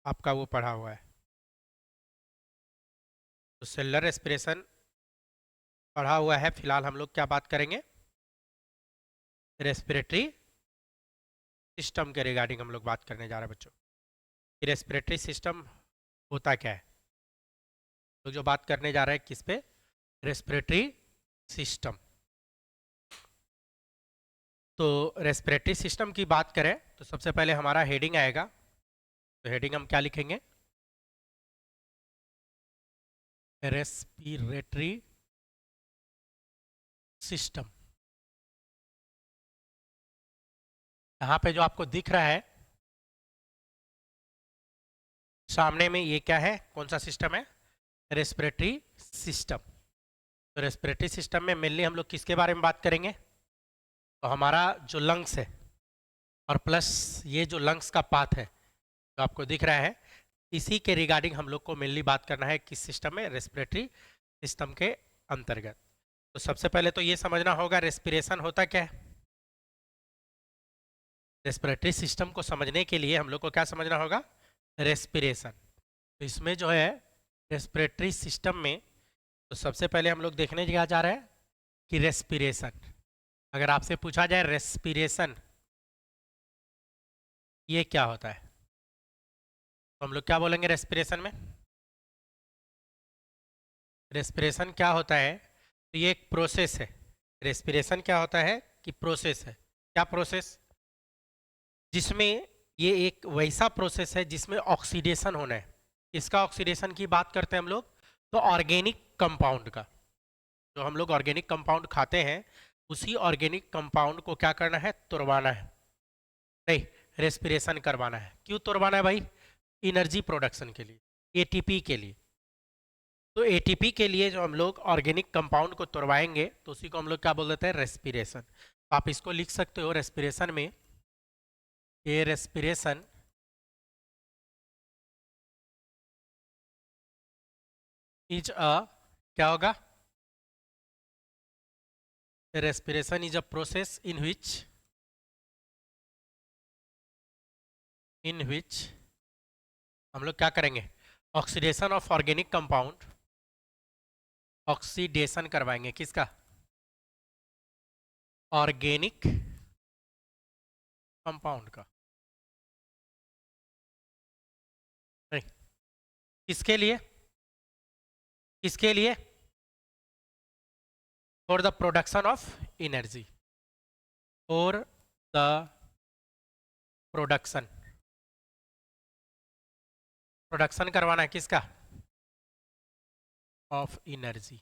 आपका वो पढ़ा हुआ है। तो सेलुलर रेस्पिरेशन पढ़ा हुआ है। फिलहाल हम लोग क्या बात करेंगे, रेस्पिरेटरी सिस्टम के रिगार्डिंग हम लोग बात करने जा रहे हैं बच्चों कि रेस्पिरेटरी सिस्टम होता क्या है। तो जो बात करने जा रहे हैं किस पे, रेस्पिरेटरी सिस्टम। तो रेस्पिरेटरी सिस्टम की बात करें तो सबसे पहले हमारा हेडिंग आएगा। तो हेडिंग हम क्या लिखेंगे, रेस्पिरेटरी सिस्टम। यहाँ पे जो आपको दिख रहा है सामने में, ये क्या है, कौन सा सिस्टम है, रेस्पिरेटरी सिस्टम। तो रेस्पिरेटरी सिस्टम में मेनली हम लोग किसके बारे में बात करेंगे, तो हमारा जो लंग्स है और प्लस ये जो लंग्स का पाथ है जो आपको दिख रहा है, इसी के रिगार्डिंग हम लोग को मेनली बात करना है किस सिस्टम में, रेस्पिरेटरी सिस्टम के अंतर्गत। तो सबसे पहले तो ये समझना होगा रेस्पिरेशन होता क्या है। रेस्पिरेटरी सिस्टम को समझने के लिए हम लोग को क्या समझना होगा, रेस्पिरेशन। तो इसमें जो है रेस्पिरेटरी सिस्टम में, तो सबसे पहले हम लोग देखने क्या जा रहे हैं कि रेस्पिरेशन, अगर आपसे पूछा जाए रेस्पिरेशन ये क्या होता है, तो हम लोग क्या बोलेंगे रेस्पिरेशन में। रेस्पिरेशन क्या होता है, तो ये एक प्रोसेस है। रेस्पिरेशन क्या होता है कि प्रोसेस है। क्या प्रोसेस, जिसमें ये एक वैसा प्रोसेस है जिसमें ऑक्सीडेशन होना है। इसका ऑक्सीडेशन की बात करते हैं हम लोग, तो ऑर्गेनिक कंपाउंड का, जो हम लोग ऑर्गेनिक कंपाउंड खाते हैं उसी ऑर्गेनिक कंपाउंड को क्या करना है, तोड़वाना है, नहीं रेस्पिरेशन करवाना है। क्यों तोड़वाना है भाई, एनर्जी प्रोडक्शन के लिए, एटीपी के लिए। तो एटीपी के लिए जो हम लोग ऑर्गेनिक कंपाउंड को तोड़वाएंगे तो उसी को हम लोग क्या बोल देते हैं, रेस्पिरेशन। आप इसको लिख सकते हो रेस्पिरेशन में, ये रेस्पिरेशन इज अ, क्या होगा, respiration is a process in which हम लोग क्या करेंगे, oxidation of organic compound, oxidation करवाएंगे किसका, ऑर्गेनिक कंपाउंड का। नहीं, किसके लिए, किसके लिए, for the production of energy, for the production, production करवाना है किसका, ऑफ एनर्जी,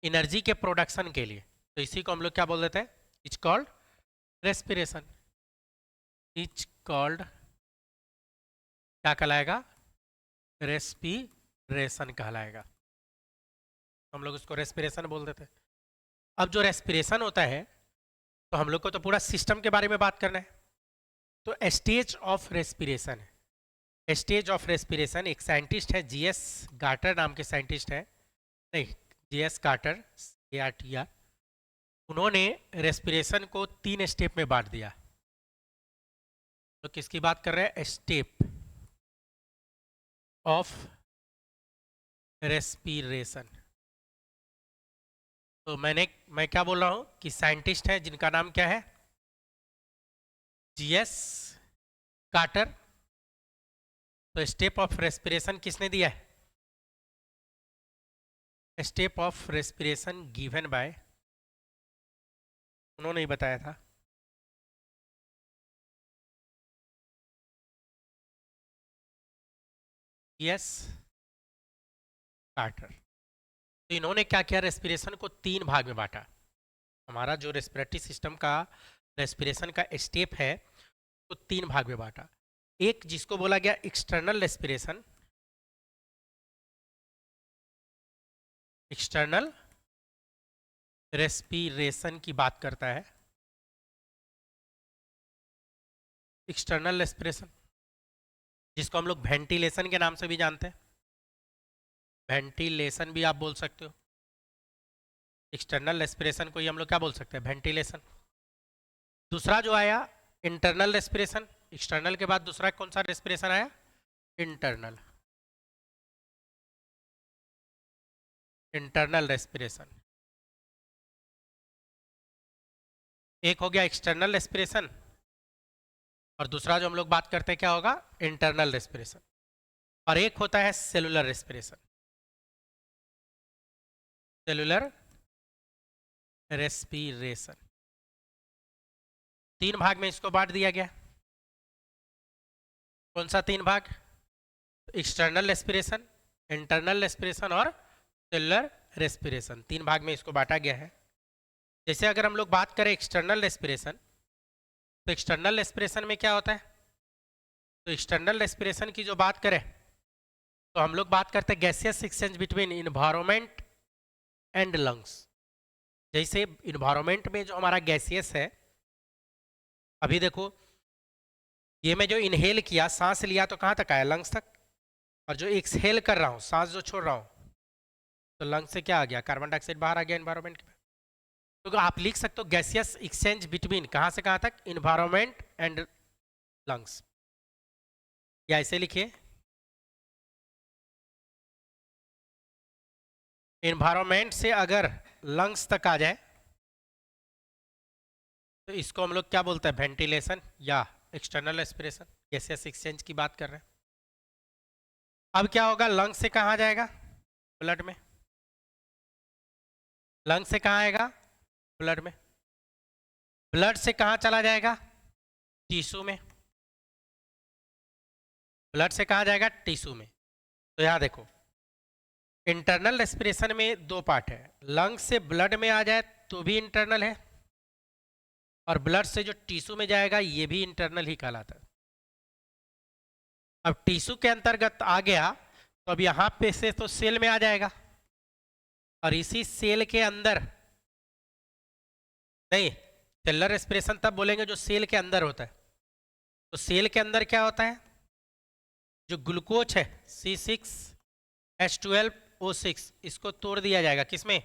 एनर्जी के प्रोडक्शन के लिए। तो इसी को हम लोग क्या बोल देते हैं, it's called respiration, it's called क्या कहलाएगा, रेस्पिरेशन कहलाएगा। हम लोग उसको रेस्पिरेशन बोल देते हैं। अब जो रेस्पिरेशन होता है, तो हम लोग को तो पूरा सिस्टम के बारे में बात करना है। तो स्टेज ऑफ रेस्पिरेशन है, स्टेज ऑफ रेस्पिरेशन, एक साइंटिस्ट है जीएस गार्टर नाम के साइंटिस्ट है, नहीं जीएस गार्टर, ARTR, उन्होंने रेस्पिरेशन को 3 स्टेप में बांट दिया। तो किसकी बात कर रहे हैं, स्टेप ऑफ रेस्पिरेशन। तो मैं क्या बोल रहा हूं कि साइंटिस्ट है जिनका नाम क्या है, जीएस कार्टर। तो स्टेप ऑफ रेस्पिरेशन किसने दिया है, step of respiration given by, उन्होंने ही बताया था, जीएस कार्टर। तो इन्होंने क्या किया, रेस्पिरेशन को 3 भाग में बांटा। हमारा जो रेस्पिरेटरी सिस्टम का रेस्पिरेशन का स्टेप है तो 3 भाग में बांटा। एक जिसको बोला गया एक्सटर्नल रेस्पिरेशन, एक्सटर्नल रेस्पिरेशन की बात करता है, एक्सटर्नल रेस्पिरेशन जिसको हम लोग वेंटिलेशन के नाम से भी जानते हैं, वेंटिलेशन भी आप बोल सकते हो। एक्सटर्नल रेस्पिरेशन को ही हम लोग क्या बोल सकते हैं, वेंटिलेशन। दूसरा जो आया इंटरनल रेस्पिरेशन, एक्सटर्नल के बाद दूसरा कौन सा रेस्पिरेशन आया? इंटरनल। Internal respiration. एक हो गया एक्सटर्नल रेस्पिरेशन और दूसरा जो हम लोग बात करते हैं क्या होगा? Internal respiration. और एक होता है सेलुलर रेस्पिरेशन। Cellular respiration. तीन भाग में इसको बांट दिया गया। कौन सा तीन भाग? एक्सटर्नल रेस्पिरेशन, इंटरनल रेस्पिरेशन और सेलुलर रेस्पिरेशन। तीन भाग में इसको बांटा गया है। जैसे अगर हम लोग बात करें एक्सटर्नल रेस्पिरेशन, तो एक्सटर्नल रेस्पिरेशन में क्या होता है? तो एक्सटर्नल रेस्पिरेशन की जो बात करें तो हम लोग बात करते हैं gaseous exchange between environment and lungs. जैसे इन्वायरमेंट में जो हमारा गैसियस है, अभी देखो ये मैं जो इनहेल किया, सांस लिया तो कहाँ तक आया? लंग्स तक। और जो एक्सहेल कर रहा हूँ, सांस जो छोड़ रहा हूँ, तो लंग्स से क्या आ गया? कार्बन डाइऑक्साइड बाहर आ गया इन्वायरमेंट के। तो आप लिख सकते हो गैसियस एक्सचेंज बिटवीन कहाँ से कहाँ तक? Environment and lungs. या ऐसे लिखिए, इन्वायरमेंट से अगर लंग्स तक आ जाए तो इसको हम लोग क्या बोलते हैं? वेंटिलेशन या एक्सटर्नल रेस्पिरेशन। गैसियस एक्सचेंज की बात कर रहे हैं। अब क्या होगा? लंग्स से कहाँ जाएगा? ब्लड में। लंग्स से कहाँ आएगा? ब्लड में। ब्लड से कहाँ चला जाएगा? टिश्यू में। ब्लड से कहाँ जाएगा? टिश्यू में। तो यहाँ देखो, इंटरनल रेस्पिरेशन में दो पार्ट है। लंग्स से ब्लड में आ जाए तो भी इंटरनल है, और ब्लड से जो टिश्यू में जाएगा ये भी इंटरनल ही कहलाता है। अब टिश्यू के अंतर्गत आ गया तो अब यहाँ पे से तो सेल में आ जाएगा, और इसी सेल के अंदर नहीं, सेलुलर रेस्पिरेशन तब बोलेंगे जो सेल के अंदर होता है। तो सेल के अंदर क्या होता है? जो ग्लूकोज है C6H12O6, इसको तोड़ दिया जाएगा। किसमें?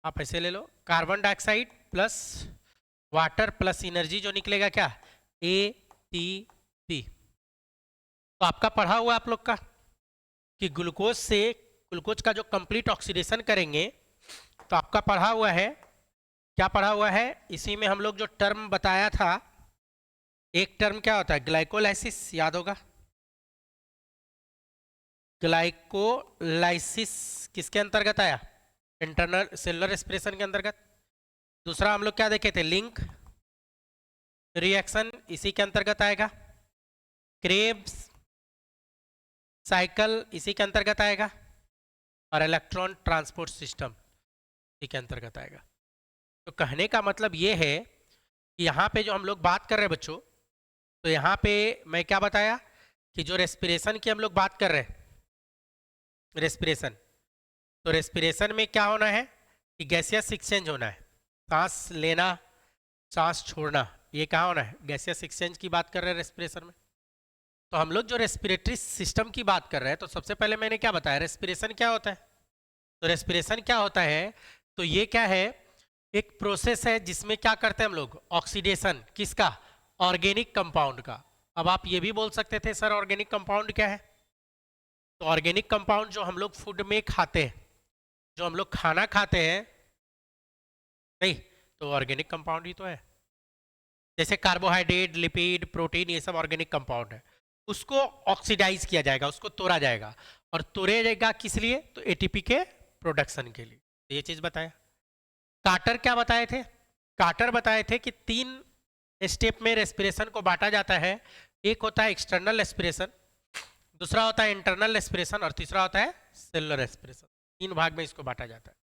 आप ऐसे ले लो, carbon dioxide plus water plus energy जो निकलेगा क्या? ATP। तो आपका पढ़ा हुआ आप लोग का कि ग्लूकोज से ग्लूकोज का जो कंप्लीट ऑक्सीडेशन करेंगे, तो आपका पढ़ा हुआ है, क्या पढ़ा हुआ है? इसी में हम लोग जो टर्म बताया था, एक टर्म क्या होता है? ग्लाइकोलाइसिस, याद होगा? ग्लाइकोलाइसिस किसके अंतर्गत आया? इंटरनल सेलुलर रेस्पिरेशन के अंतर्गत। दूसरा हम लोग क्या देखे थे? लिंक रिएक्शन, इसी के अंतर्गत आएगा। क्रेब्स साइकिल इसी के अंतर्गत आएगा, और इलेक्ट्रॉन ट्रांसपोर्ट सिस्टम इसी के अंतर्गत आएगा। तो कहने का मतलब ये है कि यहाँ पे जो हम लोग बात कर रहे हैं बच्चों, तो यहाँ पे मैं क्या बताया कि जो रेस्पिरेशन की हम लोग बात कर रहे हैं, रेस्पिरेशन, तो रेस्पिरेशन में क्या होना है कि गैसियस एक्सचेंज होना है। सांस लेना, सांस छोड़ना, ये कहाँ होना है? गैसियस एक्सचेंज की बात कर रहे हैं रेस्पिरेशन में। तो हम लोग जो रेस्पिरेटरी सिस्टम की बात कर रहे हैं, तो सबसे पहले मैंने क्या बताया? रेस्पिरेशन क्या होता है? तो रेस्पिरेशन क्या होता है? तो ये क्या है? एक प्रोसेस है जिसमें क्या करते हैं हम लोग? ऑक्सीडेशन। किसका? ऑर्गेनिक कंपाउंड का। अब आप ये भी बोल सकते थे सर ऑर्गेनिक कंपाउंड क्या है? तो ऑर्गेनिक कंपाउंड जो हम लोग फूड में खाते हैं, जो हम लोग खाना खाते हैं, नहीं तो ऑर्गेनिक कंपाउंड ही तो है। जैसे कार्बोहाइड्रेट, लिपिड, प्रोटीन, ये सब ऑर्गेनिक कंपाउंड है। उसको ऑक्सीडाइज किया जाएगा, उसको तोड़ा जाएगा, और तोड़े जाएगा किस लिए? तो एटीपी के प्रोडक्शन के लिए। तो ये चीज बताया। कार्टर क्या बताए थे? कार्टर बताए थे कि 3 स्टेप में रेस्पिरेशन को बांटा जाता है। एक होता है एक्सटर्नल रेस्पिरेशन, दूसरा होता है इंटरनल रेस्पिरेशन, और तीसरा होता है सेलुलर रेस्पिरेशन। 3 भाग में इसको बांटा जाता है।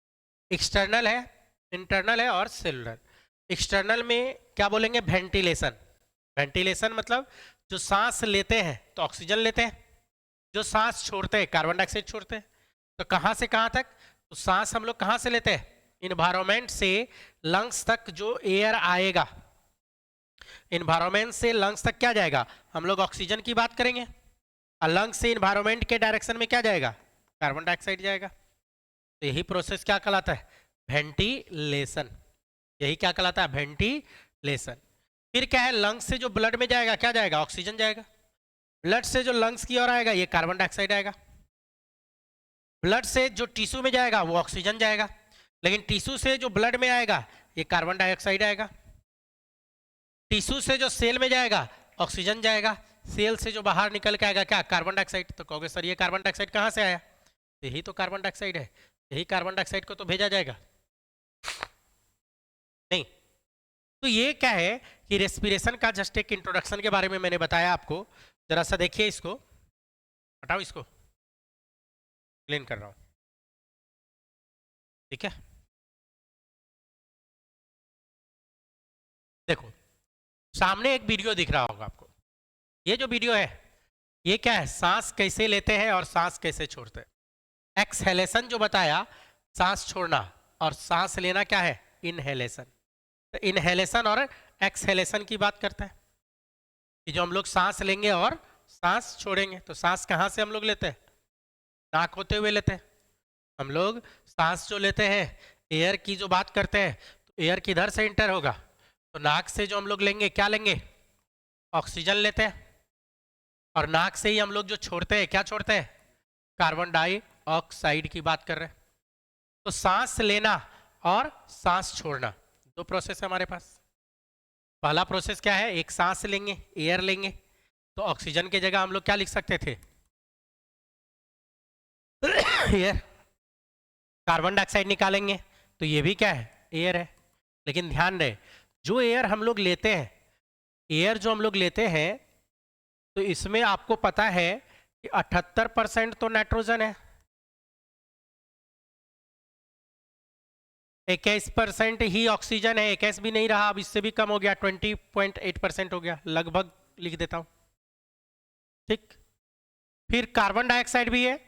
एक्सटर्नल है, इंटरनल है और सेलुलर। एक्सटर्नल में क्या बोलेंगे? वेंटिलेशन। वेंटिलेशन मतलब जो सांस लेते हैं तो ऑक्सीजन लेते हैं, जो सांस छोड़ते हैं कार्बन डाइऑक्साइड छोड़ते हैं। तो कहाँ से कहाँ तक? तो सांस हम लोग कहाँ से लेते हैं? इन्वायरमेंट से लंग्स तक जो एयर आएगा, इन्वायरमेंट से लंग्स तक क्या जाएगा? हम लोग ऑक्सीजन की बात करेंगे, और लंग्स से इन्वायरमेंट के डायरेक्शन में क्या जाएगा? कार्बन डाइऑक्साइड जाएगा। तो यही प्रोसेस क्या कहलाता है? वेंटिलेशन। यही क्या कहलाता है? वेंटिलेशन। फिर क्या है, लंग्स से जो ब्लड में जाएगा क्या जाएगा, ऑक्सीजन जाएगा। ब्लड से जो लंग्स की ओर आएगा ये कार्बन डाइऑक्साइड आएगा। ब्लड से जो टिश्यू में जाएगा वो ऑक्सीजन जाएगा, लेकिन टिश्यू से जो ब्लड में आएगा ये कार्बन डाइऑक्साइड आएगा। टिश्यू से जो सेल में जाएगा ऑक्सीजन जाएगा, सेल से जो बाहर निकल के आएगा क्या, कार्बन डाइऑक्साइड। तो कहोगे सर ये कार्बन डाइऑक्साइड कहाँ से आया, यही तो कार्बन डाइऑक्साइड है, यही कार्बन डाइऑक्साइड को तो भेजा जाएगा नहीं। तो ये क्या है कि रेस्पिरेशन का जस्ट एक इंट्रोडक्शन के बारे में मैंने बताया आपको। जरा सा देखिए, इसको हटाओ, इसको क्लीन कर रहा हूं, ठीक है। देखो सामने एक वीडियो दिख रहा होगा आपको, ये जो वीडियो है ये क्या है, सांस कैसे लेते हैं और सांस कैसे छोड़ते हैं। एक्सहेलेशन जो बताया, सांस छोड़ना, और सांस लेना क्या है, इनहेलेशन। तो इनहेलेशन और एक्सहेलेशन की बात करते हैं कि जो हम लोग सांस लेंगे और सांस छोड़ेंगे। तो सांस कहाँ से हम लोग लेते हैं, नाक होते हुए लेते हैं। हम लोग सांस जो लेते हैं, एयर की जो बात करते हैं, तो एयर किधर से इंटर होगा, तो नाक से जो हम लोग लेंगे क्या लेंगे, ऑक्सीजन लेते हैं। और नाक से ही हम लोग जो छोड़ते हैं क्या छोड़ते हैं, कार्बन डाइऑक्साइड की बात कर रहे हैं। तो सांस लेना और सांस छोड़ना दो प्रोसेस है हमारे पास। पहला प्रोसेस क्या है, एक सांस लेंगे, एयर लेंगे, तो ऑक्सीजन की जगह हम लोग क्या लिख सकते थे, एयर। कार्बन डाइऑक्साइड निकालेंगे तो ये भी क्या है, एयर है। लेकिन ध्यान रहे, जो एयर हम लोग लेते हैं, एयर जो हम लोग लेते हैं, तो इसमें आपको पता है कि 78% तो नाइट्रोजन है, 21% ही ऑक्सीजन है। 21 भी नहीं रहा, अब इससे भी कम हो गया, 20.8% हो गया, लगभग लिख देता हूं, ठीक। फिर कार्बन डाइऑक्साइड भी है,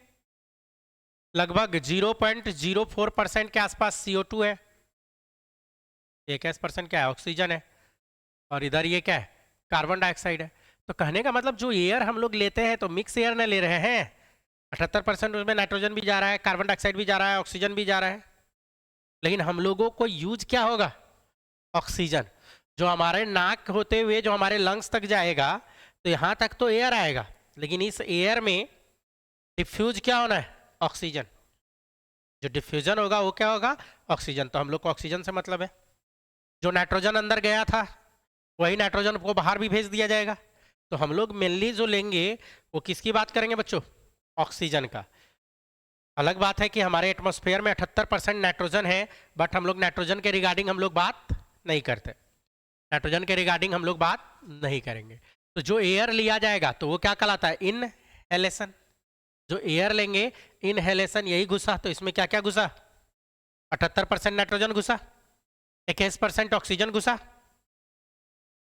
लगभग 0.04% के आसपास CO2 है, 21% क्या है, ऑक्सीजन है, और इधर ये क्या है, कार्बन डाइऑक्साइड है। तो कहने का मतलब जो एयर हम लोग लेते हैं तो मिक्स एयर न ले रहे हैं, 78% उसमें नाइट्रोजन भी जा रहा है, कार्बन डाइऑक्साइड भी जा रहा है, ऑक्सीजन भी जा रहा है, लेकिन हम लोगों को यूज क्या होगा, ऑक्सीजन। जो हमारे नाक होते हुए जो हमारे लंग्स तक जाएगा, तो यहाँ तक तो एयर आएगा, लेकिन इस एयर में डिफ्यूज क्या होना है, ऑक्सीजन। जो डिफ्यूजन होगा वो क्या होगा, ऑक्सीजन। तो हम लोग को ऑक्सीजन से मतलब है। जो नाइट्रोजन अंदर गया था वही नाइट्रोजन को बाहर भी भेज दिया जाएगा। तो हम लोग मेनली जो लेंगे वो किसकी बात करेंगे बच्चों, ऑक्सीजन का। अलग बात है कि हमारे एटमॉस्फेयर में 78% नाइट्रोजन है, बट हम लोग नाइट्रोजन के रिगार्डिंग हम लोग बात नहीं करते, नाइट्रोजन के रिगार्डिंग हम लोग बात नहीं करेंगे। तो जो एयर लिया जाएगा तो वो क्या कहलाता है, इनहेलेशन। जो एयर लेंगे इनहेलेशन, यही घुसा, तो इसमें क्या क्या घुसा, 78% नाइट्रोजन घुसा, 21% ऑक्सीजन घुसा,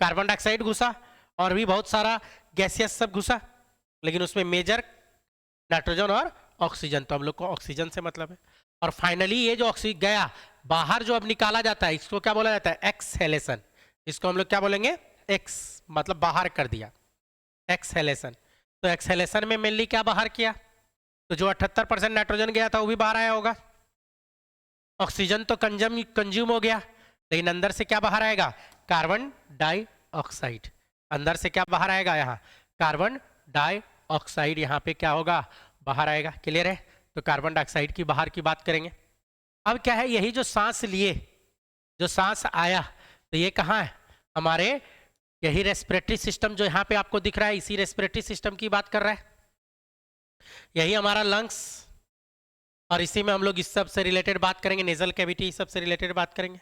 कार्बन डाइऑक्साइड घुसा, और भी बहुत सारा गैसियस सब घुसा, लेकिन उसमें मेजर नाइट्रोजन और ऑक्सीजन। तो हम लोग को ऑक्सीजन से मतलब है। और फाइनली ये जो ऑक्सीजन गया बाहर जो अब निकाला जाता है, इसको क्या बोला जाता है, एक्सहेलेशन। इसको हम लोग क्या बोलेंगे, एक्स मतलब बाहर कर दिया, एक्सहेलेशन। तो एक्सहेलेशन में मेनली क्या बाहर किया, तो जो 78% नाइट्रोजन गया था वो भी बाहर आया होगा, ऑक्सीजन तो कंज्यूम हो गया, लेकिन अंदर से क्या बाहर आएगा, कार्बन डाइऑक्साइड। अंदर से क्या बाहर आएगा, यहाँ कार्बन डाइऑक्साइड यहाँ पे क्या होगा, बाहर आएगा। क्लियर है। तो कार्बन डाइऑक्साइड की बाहर की बात करेंगे। अब क्या है, यही जो सांस लिए, जो सांस आया, तो ये कहाँ है, हमारे यही रेस्पिरेटरी सिस्टम जो यहाँ पे आपको दिख रहा है, इसी रेस्पिरेटरी सिस्टम की बात कर रहा है। यही हमारा लंग्स, और इसी में हम लोग इस सब से रिलेटेड बात करेंगे, नेजल कैविटी, इस सब से रिलेटेड बात करेंगे।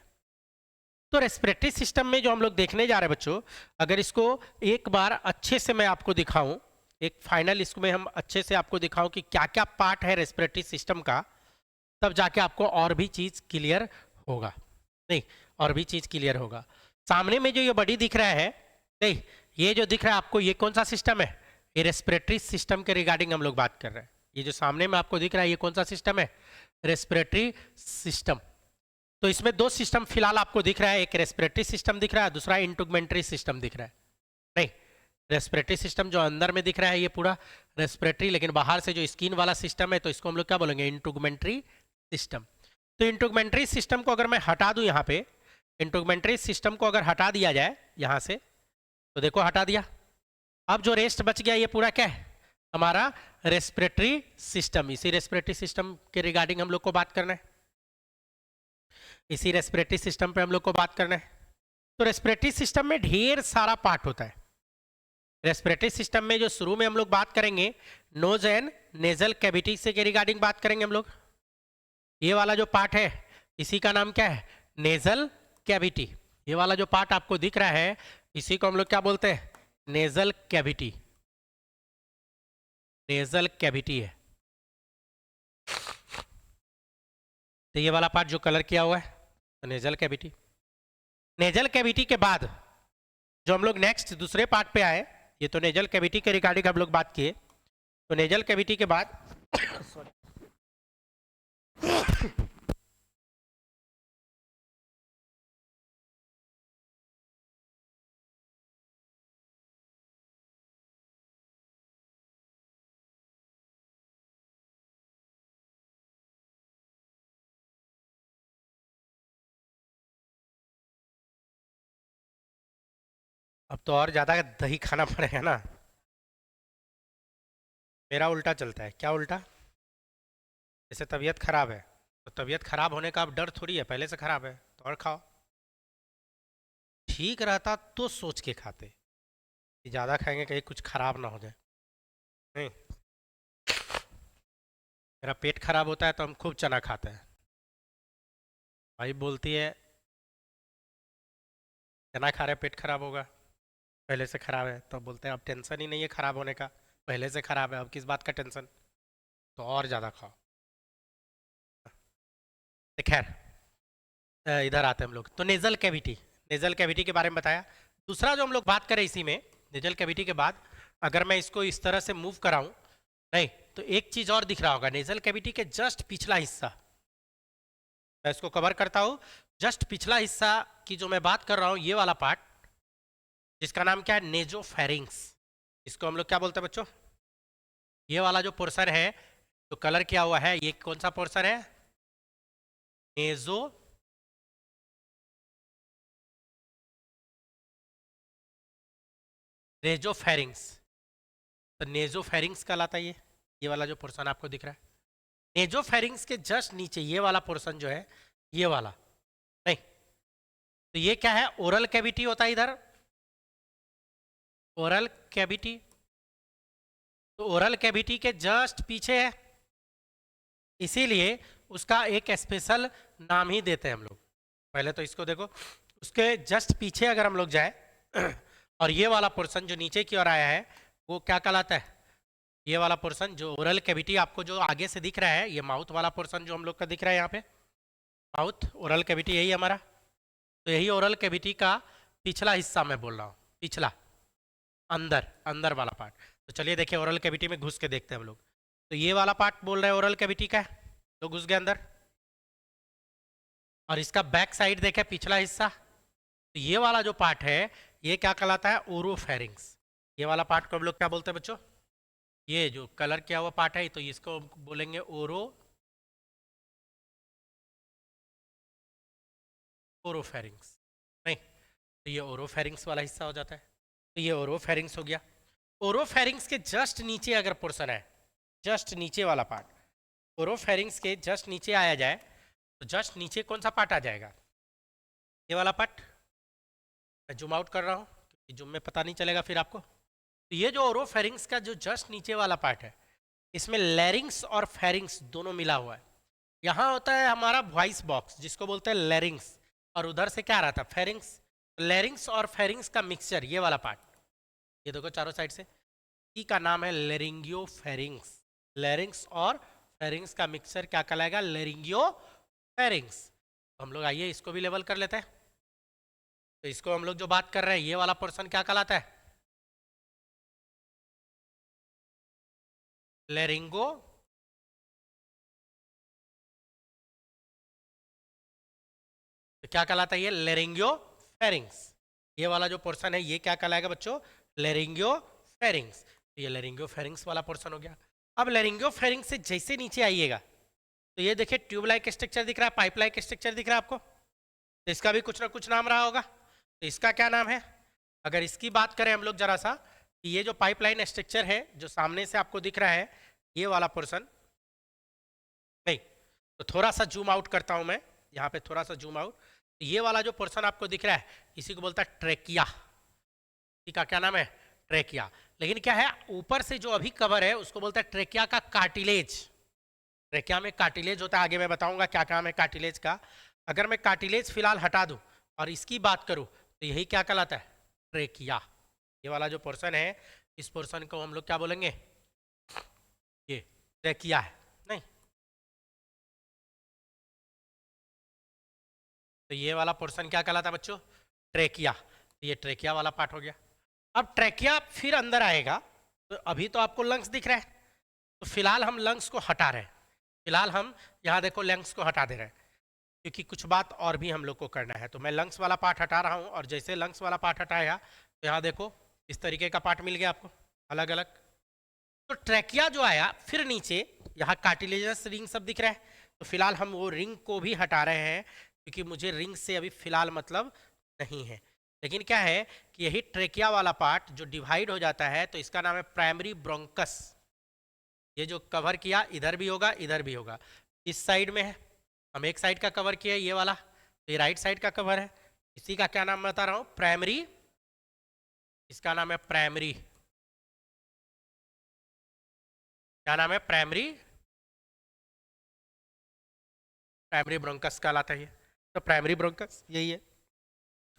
तो रेस्पिरेटरी सिस्टम में जो हम लोग देखने जा रहे हैं बच्चों, अगर इसको एक बार अच्छे से मैं आपको दिखाऊं, एक फाइनल इसमें हम अच्छे से आपको दिखाऊं कि क्या क्या पार्ट है रेस्पिरेटरी सिस्टम का, तब जाके आपको और भी चीज़ क्लियर होगा। नहीं, और भी चीज़ क्लियर होगा। सामने में जो ये बॉडी दिख रहा है, नहीं ये जो दिख रहा है आपको, ये कौन सा सिस्टम है, ये रेस्पिरेटरी सिस्टम के रिगार्डिंग हम लोग बात कर रहे हैं। ये जो सामने में आपको दिख रहा है, ये कौन सा सिस्टम है, रेस्पिरेटरी सिस्टम। तो इसमें दो सिस्टम फिलहाल आपको दिख रहा है, एक रेस्पिरेटरी सिस्टम दिख रहा है, दूसरा इंटुगमेंट्री सिस्टम दिख रहा है। नहीं, रेस्पिरेटरी सिस्टम जो अंदर में दिख रहा है ये पूरा रेस्पिरेटरी, लेकिन बाहर से जो स्किन वाला सिस्टम है, तो इसको हम लोग क्या बोलेंगे, इंटुगमेंट्री सिस्टम। तो इंटुगमेंट्री सिस्टम को अगर मैं हटा दूं यहाँ पे, इंट्रूमेंट्री सिस्टम को अगर हटा दिया जाए यहाँ से, तो देखो हटा दिया, अब जो रेस्ट बच गया ये पूरा क्या है, हमारा रेस्पिरेटरी सिस्टम। इसी रेस्पिरेटरी सिस्टम के रिगार्डिंग हम लोग को बात करना है, इसी रेस्पिरेटरी सिस्टम पे हम लोग को बात करना है। तो रेस्पिरेटरी सिस्टम में ढेर सारा पार्ट होता है। रेस्पिरेटरी सिस्टम में जो शुरू में हम लोग बात करेंगे, नोज एंड नेजल कैविटी से के रिगार्डिंग बात करेंगे हम लोग। ये वाला जो पार्ट है इसी का नाम क्या है, नेजल कैविटी। ये वाला जो पार्ट आपको दिख रहा है इसी को हम लोग क्या बोलते हैं, नेजल कैविटी। नेजल कैविटी है, तो ये वाला पार्ट जो कलर किया हुआ है तो नेजल कैविटी। नेजल कैविटी के बाद जो हम लोग नेक्स्ट दूसरे पार्ट पे आए, ये तो नेजल कैविटी के रिगार्डिंग हम लोग बात किए। तो नेजल कैविटी के बाद सॉरी अब तो और ज़्यादा दही खाना पड़ेगा ना। मेरा उल्टा चलता है। क्या उल्टा? जैसे तबीयत खराब है तो तबीयत खराब होने का अब डर थोड़ी है, पहले से खराब है तो और खाओ। ठीक रहता तो सोच के खाते कि ज़्यादा खाएंगे कहीं कुछ खराब ना हो जाए। नहीं, मेरा पेट खराब होता है तो हम खूब चना खाते हैं। भाई बोलती है चना खा रहे पेट खराब होगा, पहले से खराब है, तो बोलते हैं अब टेंशन ही नहीं है खराब होने का, पहले से खराब है, अब किस बात का टेंशन, तो और ज़्यादा खाओ। खैर इधर आते हैं हम लोग। तो नेजल कैविटी, नेजल कैविटी के बारे में बताया। दूसरा जो हम लोग बात करें इसी में, नेजल कैविटी के बाद अगर मैं इसको इस तरह से मूव कराऊं, नहीं तो एक चीज़ और दिख रहा होगा, नेजल कैविटी के जस्ट पिछला हिस्सा, मैं इसको कवर करता हूँ। जस्ट पिछला हिस्सा की जो मैं बात कर रहा हूँ, ये वाला पार्ट जिसका नाम क्या है, नेजोफेरिंग्स। इसको हम लोग क्या बोलते हैं बच्चों, ये वाला जो पोर्शन है जो कलर किया हुआ है, ये कौन सा पोर्शन है, नेजो नेजोफेरिंग्स। तो नेजोफेरिंग्स कहलाता है ये वाला जो पोर्शन आपको दिख रहा है। नेजोफेरिंग्स के जस्ट नीचे ये वाला पोर्शन जो है, ये वाला नहीं, तो ये क्या है, ओरल कैविटी होता है इधर, ओरल कैविटी। तो ओरल कैविटी के जस्ट पीछे है, इसीलिए उसका एक स्पेशल नाम ही देते हैं हम लोग। पहले तो इसको देखो, उसके जस्ट पीछे अगर हम लोग जाए और ये वाला पोर्शन जो नीचे की ओर आया है वो क्या कहलाता है, ये वाला पोर्शन जो ओरल कैविटी आपको जो आगे से दिख रहा है, ये माउथ वाला पोर्शन जो हम लोग का दिख रहा है यहाँ पे, माउथ ओरल कैविटी यही हमारा। तो यही ओरल कैविटी का पिछला हिस्सा मैं बोल रहा हूँ, पिछला अंदर अंदर वाला पार्ट। तो चलिए देखिए ओरल कैविटी में घुस के देखते हैं हम लोग। तो ये वाला पार्ट बोल रहे हैं ओरल कैविटी का है, तो घुस गए अंदर। और इसका बैक साइड देखें पिछला हिस्सा, तो ये वाला जो पार्ट है ये क्या कहलाता है, ओरोफेरिंग्स। ये वाला पार्ट को हम लोग क्या बोलते हैं बच्चों, ये जो कलर किया हुआ पार्ट है तो इसको बोलेंगे ओरोफेरिंग्स। नहीं, तो ये ओरोफेरिंग्स वाला हिस्सा हो जाता है, तो ये ओरोफेरिंग्स हो गया। ओरोफेरिंग्स के जस्ट नीचे अगर पोर्शन है, जस्ट नीचे वाला पार्ट, ओरोफेरिंग्स के जस्ट नीचे आया जाए तो जस्ट नीचे कौन सा पार्ट आ जाएगा, ये वाला पार्ट। मैं जूम आउट कर रहा हूँ क्योंकि जूम में पता नहीं चलेगा फिर आपको। तो ये जो ओरोफेरिंग्स का जो जस्ट नीचे वाला पार्ट है, इसमें लैरिंग्स और फेरिंग्स दोनों मिला हुआ है। यहाँ होता है हमारा वॉइस बॉक्स जिसको बोलते हैं लैरिंग्स, और उधर से क्या आ रहा था, फेरिंग्स। लैरिंग्स और फेरिंग्स का मिक्सचर ये वाला पार्ट, ये देखो चारों साइड से, ई का नाम है लेरिंगियो फेरिंग्स। लैरिंग्स और फेरिंग्स का मिक्सचर क्या कहलाएगा, लेरिंगियो फेरिंग्स। तो हम लोग आइए इसको भी लेवल कर लेते हैं। तो इसको हम लोग जो बात कर रहे हैं, ये वाला पोर्शन क्या कहलाता है, लेरिंगो तो क्या कहलाता है, ये लेरिंगियो फेरिंग्स। ये वाला जो पोर्शन है ये क्या कहलाएगा बच्चों, लेरिंगियो फेरिंग्स। तो ये लेरिंगियो फेरिंग्स वाला पोर्शन हो गया। अब लेरिंगियो फेरिंग्स से जैसे नीचे आइएगा तो ये देखिए ट्यूब लाइक स्ट्रक्चर दिख रहा है, पाइप लाइक स्ट्रक्चर दिख रहा है आपको, तो इसका भी कुछ ना कुछ नाम रहा होगा। तो इसका क्या नाम है? अगर इसकी बात करें हम लोग जरा सा, कि ये जो पाइपलाइन स्ट्रक्चर है जो सामने से आपको दिख रहा है, ये वाला पोर्शन, नहीं तो थोड़ा सा जूम आउट करता हूं मैं, यहाँ पे थोड़ा सा जूम आउट। तो ये वाला जो पोर्शन आपको दिख रहा है, इसी को बोलता है ट्रेकिया। का क्या नाम है? ट्रेकिया। लेकिन क्या है, ऊपर से जो अभी कवर है उसको बोलता है ट्रेकिया का कार्टिलेज। ट्रेकिया में कार्टिलेज होता है, आगे मैं बताऊंगा क्या काम है कार्टिलेज का। अगर मैं कार्टिलेज फिलहाल हटा दूं और इसकी बात करूं तो यही क्या कहलाता है? ट्रेकिया। ये वाला जो पोर्शन है, इस पोर्शन को हम लोग क्या बोलेंगे? ये ट्रेकिया है। नहीं तो ये वाला पोर्शन क्या कहलाता है बच्चों? ट्रेकिया। ये ट्रेकिया वाला पार्ट हो गया। अब ट्रेकिया फिर अंदर आएगा, तो अभी तो आपको लंग्स दिख रहा है, तो फिलहाल हम लंग्स को हटा रहे हैं। फिलहाल हम यहाँ देखो लंग्स को हटा दे रहे हैं, क्योंकि कुछ बात और भी हम लोग को करना है। तो मैं लंग्स वाला पार्ट हटा रहा हूँ, और जैसे लंग्स वाला पार्ट हटाया तो यहाँ देखो इस तरीके का पार्ट मिल गया आपको अलग अलग। तो ट्रैकिया जो आया, फिर नीचे यहाँ कार्टिलेजस रिंग सब दिख रहा है, तो फिलहाल हम वो रिंग को भी हटा रहे हैं, क्योंकि मुझे रिंग से अभी फिलहाल मतलब नहीं है। लेकिन क्या है कि यही ट्रेकिया वाला पार्ट जो डिवाइड हो जाता है, तो इसका नाम है प्राइमरी ब्रोंकस। ये जो कवर किया इधर भी होगा इधर भी होगा, इस साइड में है, हम एक साइड का कवर किया ये वाला, तो ये राइट साइड का कवर है। इसी का क्या नाम बता रहा हूँ? प्राइमरी। इसका नाम है प्राइमरी। क्या नाम है? प्राइमरी। प्राइमरी ब्रोंकस कहलाता है ये। तो प्राइमरी ब्रोंकस यही है।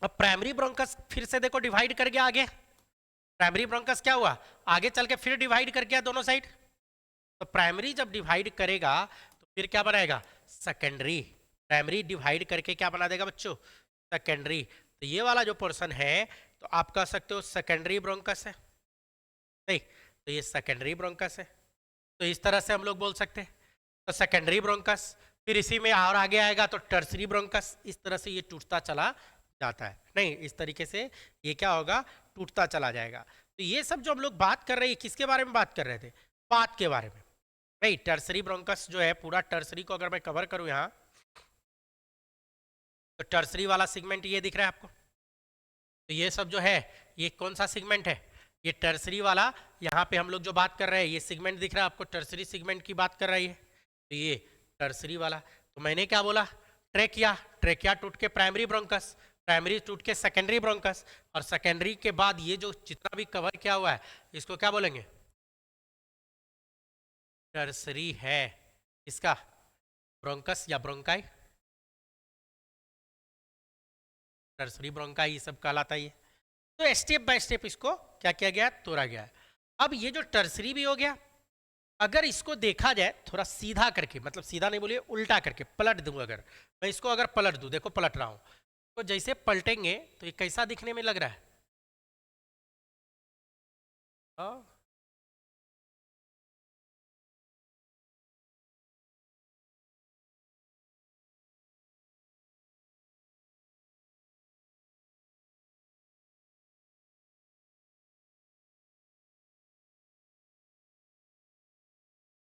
अब प्राइमरी ब्रोंकस फिर से देखो डिवाइड कर गया आगे। प्राइमरी ब्रोंकस क्या हुआ? आगे चल के फिर डिवाइड कर गया दोनों साइड। तो प्राइमरी जब डिवाइड करेगा तो फिर क्या बनाएगा? सेकेंडरी। प्राइमरी डिवाइड करके क्या बना देगा बच्चों? सेकेंडरी। तो ये वाला जो पोर्शन है, तो आप कह सकते हो सेकेंडरी ब्रोंकस है। नहीं तो ये सेकेंडरी ब्रोंकस है। तो इस तरह से हम लोग बोल सकते हैं। तो सेकेंडरी ब्रोंकस, फिर इसी में और आगे आएगा तो टर्सरी ब्रोंकस। इस तरह से ये टूटता चला जाता है। नहीं इस तरीके से ये क्या होगा? टूटता चला जाएगा। तो ये सब जो हम लोग बात कर रहे हैं, किसके बारे में बात कर रहे थे? पाथ के बारे में। नहीं टर्सरी ब्रोंकस जो है, पूरा टर्सरी को अगर मैं कवर करूं यहाँ, तो टर्सरी वाला सेगमेंट ये दिख रहा है आपको। तो ये सब जो है, ये कौन सा सेगमेंट है? ये टर्सरी वाला। यहाँ पे हम लोग जो बात कर रहे हैं, ये सेगमेंट दिख रहा है आपको, टर्सरी सेगमेंट की बात कर रही है। तो ये टर्सरी वाला। तो मैंने क्या बोला? ट्रेकिया। ट्रेकिया टूट के प्राइमरी ब्रोंकस, प्राइमरी टूट के सेकेंडरी ब्रोंकस, और सेकेंडरी के बाद ये जो जितना भी कवर किया हुआ है, इसको क्या बोलेंगे? टर्सरी है। इसका ब्रोंकस या ब्रोंकाई, टर्सरी ब्रोंकाई, ये सब कहलाता है। तो स्टेप बाय स्टेप इसको क्या किया गया? तोड़ा गया है। अब ये जो टर्सरी भी हो गया, अगर इसको देखा जाए थोड़ा सीधा करके, मतलब सीधा नहीं बोलिए, उल्टा करके पलट दूं, अगर मैं इसको अगर पलट दूं, देखो पलट रहा हूं, तो जैसे पलटेंगे तो ये कैसा दिखने में लग रहा है? हाँ?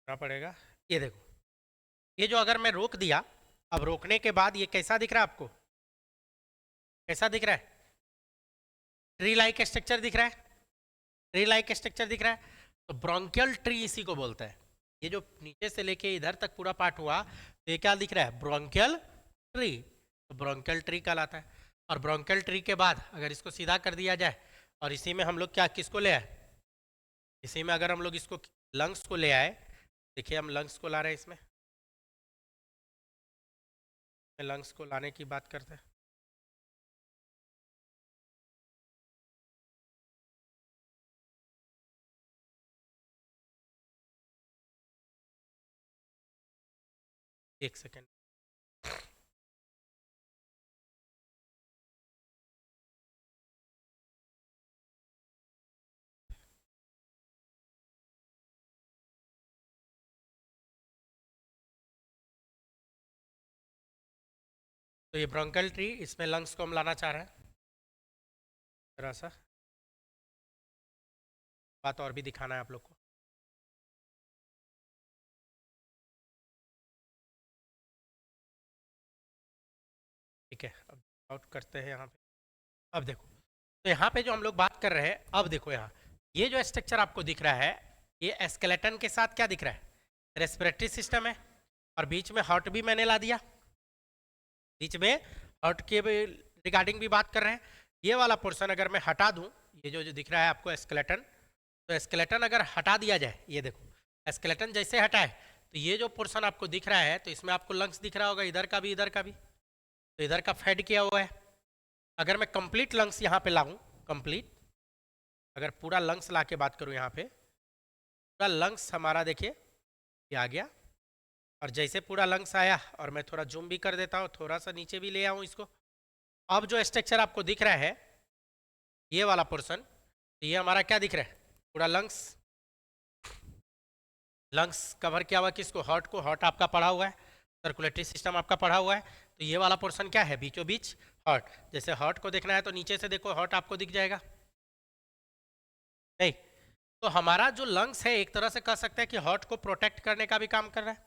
क्या पड़ेगा? ये देखो, ये जो अगर मैं रोक दिया, अब रोकने के बाद ये कैसा दिख रहा है आपको? कैसा दिख रहा है? ट्री लाइक स्ट्रक्चर दिख रहा है। ट्री लाइक स्ट्रक्चर दिख रहा है। तो ब्रोंकियल ट्री इसी को बोलते हैं। ये जो नीचे से लेके इधर तक पूरा पार्ट हुआ, तो ये क्या दिख रहा है? Bronchial tree. तो ब्रोंकियल ट्री कहलाता है। और ब्रोंकियल ट्री के बाद अगर इसको सीधा कर दिया जाए, और इसी में हम लोग क्या किसको ले आए? इसी में अगर हम लोग इसको लंग्स को ले आए, देखिए हम लंग्स को ला रहे हैं इसमें, लंग्स को लाने की बात करते हैं। एक सेकेंड। तो ये ब्रोंकियल ट्री, इसमें लंग्स को हम लाना चाह रहे हैं। थोड़ा सा बात और भी दिखाना है आप लोग को। ठीक है, अब आउट करते हैं यहाँ पे। अब देखो, तो यहाँ पे जो हम लोग बात कर रहे हैं, अब देखो यहाँ ये जो स्ट्रक्चर आपको दिख रहा है, ये स्केलेटन के साथ क्या दिख रहा है, रेस्पिरेटरी सिस्टम है, और बीच में हार्ट भी मैंने ला दिया, बीच में हार्ट के रिगार्डिंग भी बात कर रहे हैं। ये वाला पोर्शन अगर मैं हटा दूं, ये जो दिख रहा है आपको स्केलेटन, तो स्केलेटन अगर हटा दिया जाए, ये देखो स्केलेटन जैसे हटाए तो ये जो पोर्शन आपको दिख रहा है, तो इसमें आपको लंग्स दिख रहा होगा, इधर का भी इधर का भी, तो इधर का फेड किया हुआ है। अगर मैं कंप्लीट लंग्स यहाँ पे लाऊं, कंप्लीट अगर पूरा लंग्स ला के बात करूँ यहाँ पे, पूरा लंग्स हमारा देखिए ये आ गया, और जैसे पूरा लंग्स आया, और मैं थोड़ा जूम भी कर देता हूँ, थोड़ा सा नीचे भी ले आऊँ इसको, अब जो स्ट्रक्चर आपको दिख रहा है ये वाला पोर्शन, ये हमारा क्या दिख रहा है, पूरा लंग्स, लंग्स कवर किया हुआ किसको, हार्ट को, हार्ट आपका पढ़ा हुआ है, सर्कुलेटरी सिस्टम आपका पढ़ा हुआ है, तो ये वाला पोर्शन क्या है, बीचों बीच हार्ट। जैसे हार्ट को देखना है तो नीचे से देखो हार्ट आपको दिख जाएगा, नहीं तो हमारा जो लंग्स है एक तरह से कह सकते हैं कि हार्ट को प्रोटेक्ट करने का भी काम कर रहा है,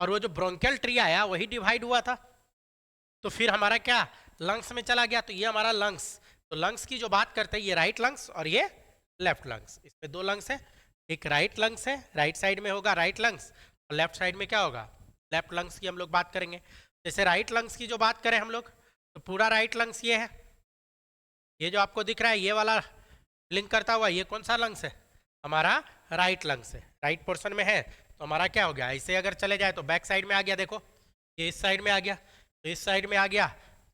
और वो जो ब्रोंकियल ट्री आया वही डिवाइड हुआ था, तो फिर हमारा क्या लंग्स में चला गया, तो ये हमारा लंग्स, तो लंग्स की जो बात करते हैं ये राइट लंग्स और ये लेफ्ट लंग्स, इसमें दो लंग्स है, एक राइट लंग्स है, राइट साइड में होगा राइट लंग्स, और लेफ्ट साइड में क्या होगा, लेफ्ट लंग्स की हम लोग बात करेंगे। जैसे राइट लंग्स की जो बात करें हम लोग, तो पूरा राइट लंग्स ये है, ये जो आपको दिख रहा है ये वाला लिंक करता हुआ, ये कौन सा लंग्स है, हमारा राइट लंग्स है, राइट पोर्शन में है, तो हमारा क्या हो गया, ऐसे अगर चले जाए तो बैक साइड में आ गया, देखो ये इस साइड में आ गया, तो इस साइड में आ गया,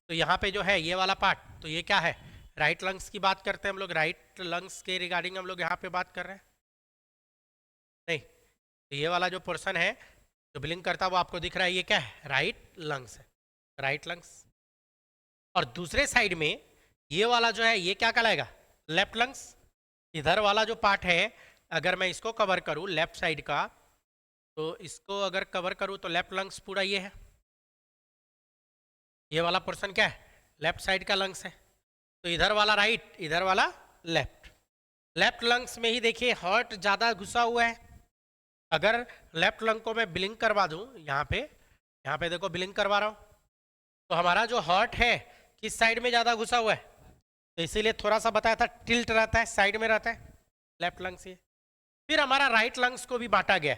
तो यहाँ पे जो है ये वाला पार्ट, तो ये क्या है, राइट लंग्स की बात करते हैं हम लोग, राइट लंग्स के रिगार्डिंग हम लोग यहाँ पे बात कर रहे हैं, नहीं तो ये वाला जो पोर्शन है जो ब्लिंक करता वो आपको दिख रहा है, ये क्या है, राइट लंग्स है, राइट लंग्स। और दूसरे साइड में ये वाला जो है ये क्या कहलाएगा, लेफ्ट लंग्स। इधर वाला जो पार्ट है अगर मैं इसको कवर करूँ लेफ्ट साइड का, तो इसको अगर कवर करूँ तो लेफ्ट लंग्स पूरा ये है, ये वाला पोर्शन क्या है, लेफ्ट साइड का लंग्स है, तो इधर वाला राइट, इधर वाला लेफ्ट। लेफ्ट लंग्स में ही देखिए हार्ट ज़्यादा घुसा हुआ है, अगर लेफ्ट लंग को मैं ब्लिंक करवा दूं, यहाँ पे देखो ब्लिंक करवा रहा हूँ, तो हमारा जो हार्ट है किस साइड में ज़्यादा घुसा हुआ है, तो इसीलिए थोड़ा सा बताया था टिल्ट रहता है, साइड में रहता है लेफ्ट लंग्स ये। फिर हमारा राइट लंग्स को भी बांटा गया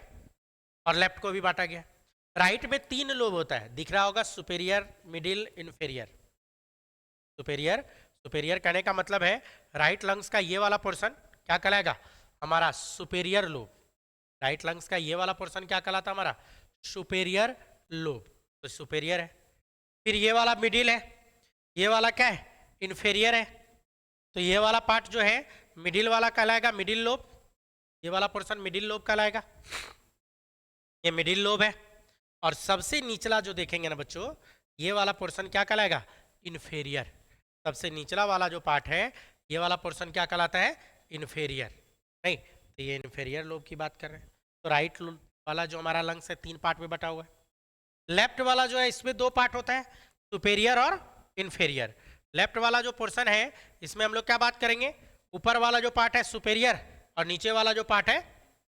और लेफ्ट को भी बांटा गया। राइट में 3 लोब होता है, दिख रहा होगा, superior, middle, inferior. Superior, superior कहने का मतलब है राइट लंग्स का ये वाला पोर्शन क्या कहलाएगा, हमारा सुपेरियर लोब। राइट लंग्स का ये वाला पोर्शन क्या कहलाता हमारा, सुपेरियर लोब, तो सुपेरियर है। फिर ये वाला मिडिल है, ये वाला क्या है, इन्फेरियर है, तो ये वाला पार्ट जो है मिडिल वाला कहलाएगा मिडिल लोब, ये वाला पोर्शन मिडिल लोब कहलाएगा, ये मिडिल लोब है। और सबसे निचला जो देखेंगे ना बच्चों, ये वाला पोर्शन क्या कहलाएगा, इन्फेरियर। सबसे निचला वाला जो पार्ट है ये वाला पोर्शन क्या कहलाता है, इन्फेरियर, नहीं तो ये इन्फेरियर लोब की बात कर रहे हैं। तो राइट वाला जो हमारा लंग्स है 3 पार्ट में बटा हुआ है। लेफ्ट वाला जो है इसमें 2 पार्ट होता है, सुपेरियर और इन्फेरियर। लेफ्ट वाला जो पोर्शन है इसमें हम लोग क्या बात करेंगे, ऊपर वाला जो पार्ट है सुपेरियर और नीचे वाला जो पार्ट है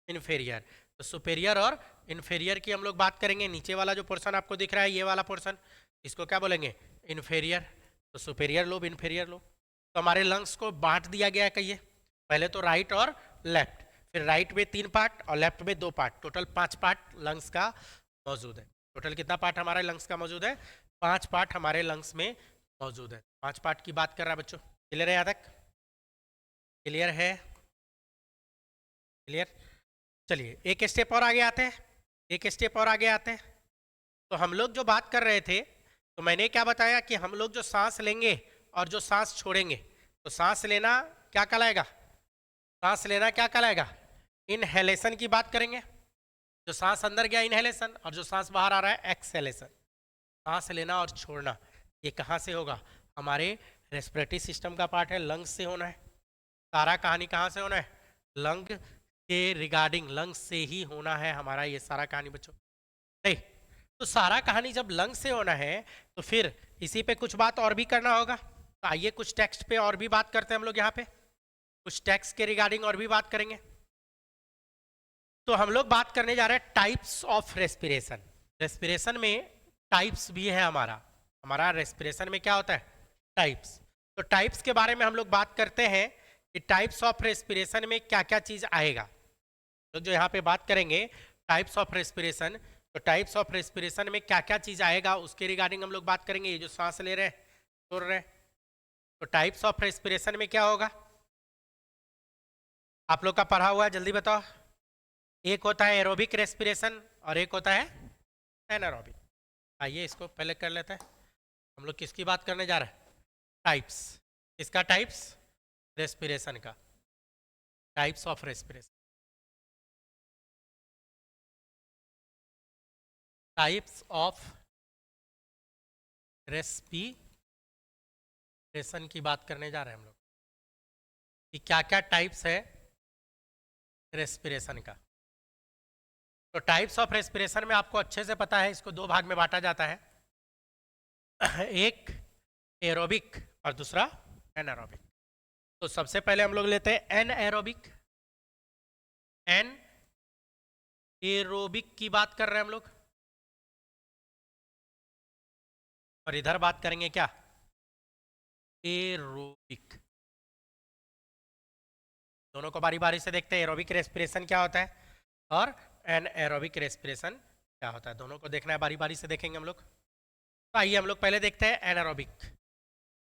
इन्फेरियर। तो सुपेरियर और इन्फेरियर की हम लोग बात करेंगे। नीचे वाला जो पोर्शन आपको दिख रहा है ये वाला पोर्शन, इसको क्या बोलेंगे, इन्फेरियर। तो सुपेरियर लोब, इन्फेरियर लोब। तो हमारे लंग्स को बांट दिया गया है, कहिए पहले तो राइट और लेफ्ट, फिर राइट में 3 पार्ट और लेफ्ट में 2 पार्ट, टोटल 5 पार्ट लंग्स का मौजूद है। टोटल कितना पार्ट हमारे लंग्स का मौजूद है, 5 पार्ट हमारे लंग्स में मौजूद है। 5 पार्ट की बात कर रहा है बच्चों, क्लियर है यहाँ तक, क्लियर है, क्लियर। चलिए एक स्टेप और आगे आते हैं, एक स्टेप और आगे आते हैं। तो हम लोग जो बात कर रहे थे, तो मैंने क्या बताया कि हम लोग जो सांस लेंगे और जो सांस छोड़ेंगे, तो सांस लेना क्या कहलाएगा, सांस लेना क्या कहलाएगा, इनहेलेशन की बात करेंगे। जो सांस अंदर गया इनहेलेशन, और जो सांस बाहर आ रहा है एक्सहेलेशन। सांस लेना और छोड़ना ये कहाँ से होगा, हमारे रेस्पिरेटरी सिस्टम का पार्ट है, लंग्स से होना है। सारा कहानी कहाँ से होना है, लंग के रिगार्डिंग, लंग्स से ही होना है हमारा ये सारा कहानी बच्चों। नहीं तो सारा कहानी जब लंग से होना है तो फिर इसी पे कुछ बात और भी करना होगा। तो आइए कुछ टेक्स्ट पे और भी बात करते हैं हम लोग, यहाँ पे कुछ टेक्स्ट के रिगार्डिंग और भी बात करेंगे। तो हम लोग बात करने जा रहे हैं टाइप्स ऑफ रेस्पिरेशन। रेस्पिरेशन में टाइप्स भी है हमारा रेस्पिरेशन में क्या होता है, टाइप्स। तो टाइप्स के बारे में हम लोग बात करते हैं कि टाइप्स ऑफ रेस्पिरेशन में क्या क्या चीज आएगा। तो जो यहाँ पे बात करेंगे टाइप्स ऑफ रेस्पिरेशन, तो टाइप्स ऑफ रेस्पिरेशन में क्या क्या चीज आएगा उसके रिगार्डिंग हम लोग बात करेंगे। ये जो सांस ले रहे हैं, छोड़ रहे हैं, तो टाइप्स ऑफ रेस्पिरेशन में क्या होगा आप लोग का पढ़ा हुआ है, जल्दी बताओ। एक होता है एरोबिक रेस्पिरेशन और एक होता है एनारोबिक। आइए इसको पहले कर लेते हैं। हम लोग किसकी बात करने जा रहे हैं? टाइप्स। किसका टाइप्स? रेस्पिरेशन का। Types of respiration, types of respiration की बात करने जा रहे हैं हम लोग कि क्या क्या टाइप्स है रेस्पिरेशन का। तो टाइप्स ऑफ रेस्पिरेशन में आपको अच्छे से पता है, इसको दो भाग में बांटा जाता है, एक एरोबिक और दूसरा एनारोबिक। तो सबसे पहले हम लोग लेते हैं एन एरोबिक। एन एरोबिक की बात कर रहे हैं हम लोग, और इधर बात करेंगे क्या? एरोबिक। दोनों को बारी बारी से देखते हैं, एरोबिक रेस्पिरेशन क्या होता है और एन एरोबिक रेस्पिरेशन क्या होता है। दोनों को देखना है, बारी बारी से देखेंगे हम लोग। तो आइए हम लोग पहले देखते हैं एनारोबिक।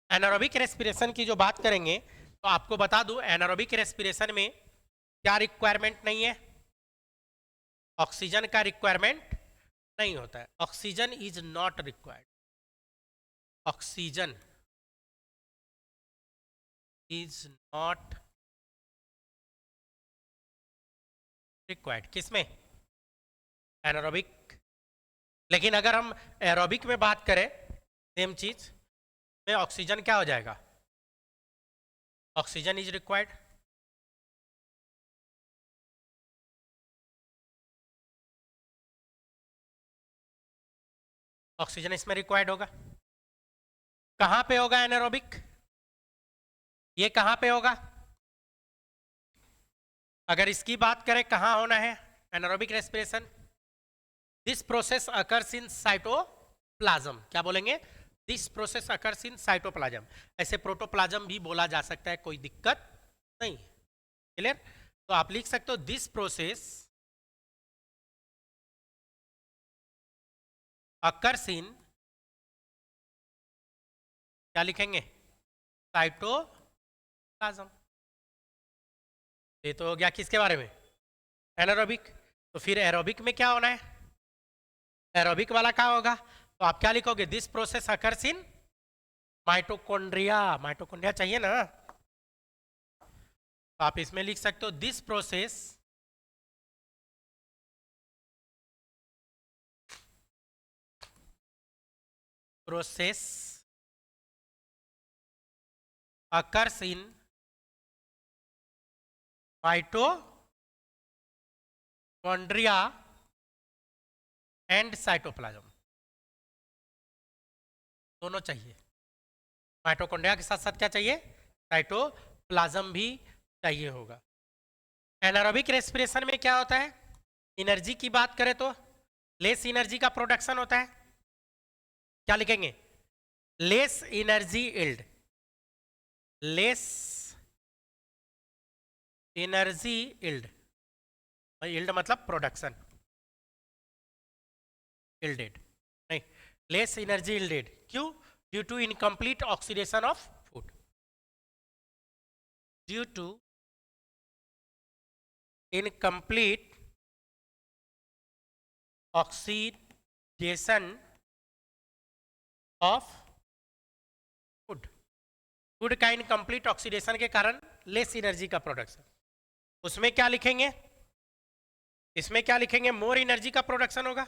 एनारोबिक रेस्पिरेशन की जो बात करेंगे तो आपको बता दूं, एनारोबिक रेस्पिरेशन में क्या रिक्वायरमेंट नहीं है? ऑक्सीजन का रिक्वायरमेंट नहीं होता है। Oxygen is not required. Oxygen is not required किसमें? एनारोबिक। लेकिन अगर हम एरोबिक में बात करें सेम चीज में, ऑक्सीजन क्या हो जाएगा? Oxygen is required. ऑक्सीजन इसमें रिक्वायर्ड होगा। कहां पे होगा एनारोबिक? ये कहां पे होगा? अगर इसकी बात करें कहां होना है anaerobic respiration? This process occurs in cytoplasm. क्या बोलेंगे? This process occurs in cytoplasm. ऐसे प्रोटोप्लाज्म भी बोला जा सकता है, कोई दिक्कत नहीं। क्लियर? तो आप लिख सकते हो दिस प्रोसेस अकर्स इन, क्या लिखेंगे? साइटोप्लाज्म। ये तो हो गया किसके बारे में? एनारोबिक। तो फिर एरोबिक में क्या होना है? एरोबिक वाला क्या होगा? तो आप क्या लिखोगे? This process occurs in mitochondria. Mitochondria चाहिए ना, तो आप इसमें लिख सकते हो this process occurs in mitochondria and cytoplasm। दोनों चाहिए। माइटोकॉन्ड्रिया के साथ साथ क्या चाहिए? साइटोप्लाज्म भी चाहिए होगा। एनारोबिक रेस्पिरेशन में क्या होता है? एनर्जी की बात करें तो लेस एनर्जी का प्रोडक्शन होता है। क्या लिखेंगे? Less energy yield. Less energy yield, yield मतलब प्रोडक्शन, इल्डेड नहीं, लेस एनर्जी इल्डेड। क्यों? Due to incomplete oxidation of food. Due to incomplete oxidation of food. Food का इनकम्प्लीट ऑक्सीडेशन के कारण लेस एनर्जी का प्रोडक्शन। उसमें क्या लिखेंगे? इसमें क्या लिखेंगे? मोर एनर्जी का प्रोडक्शन होगा।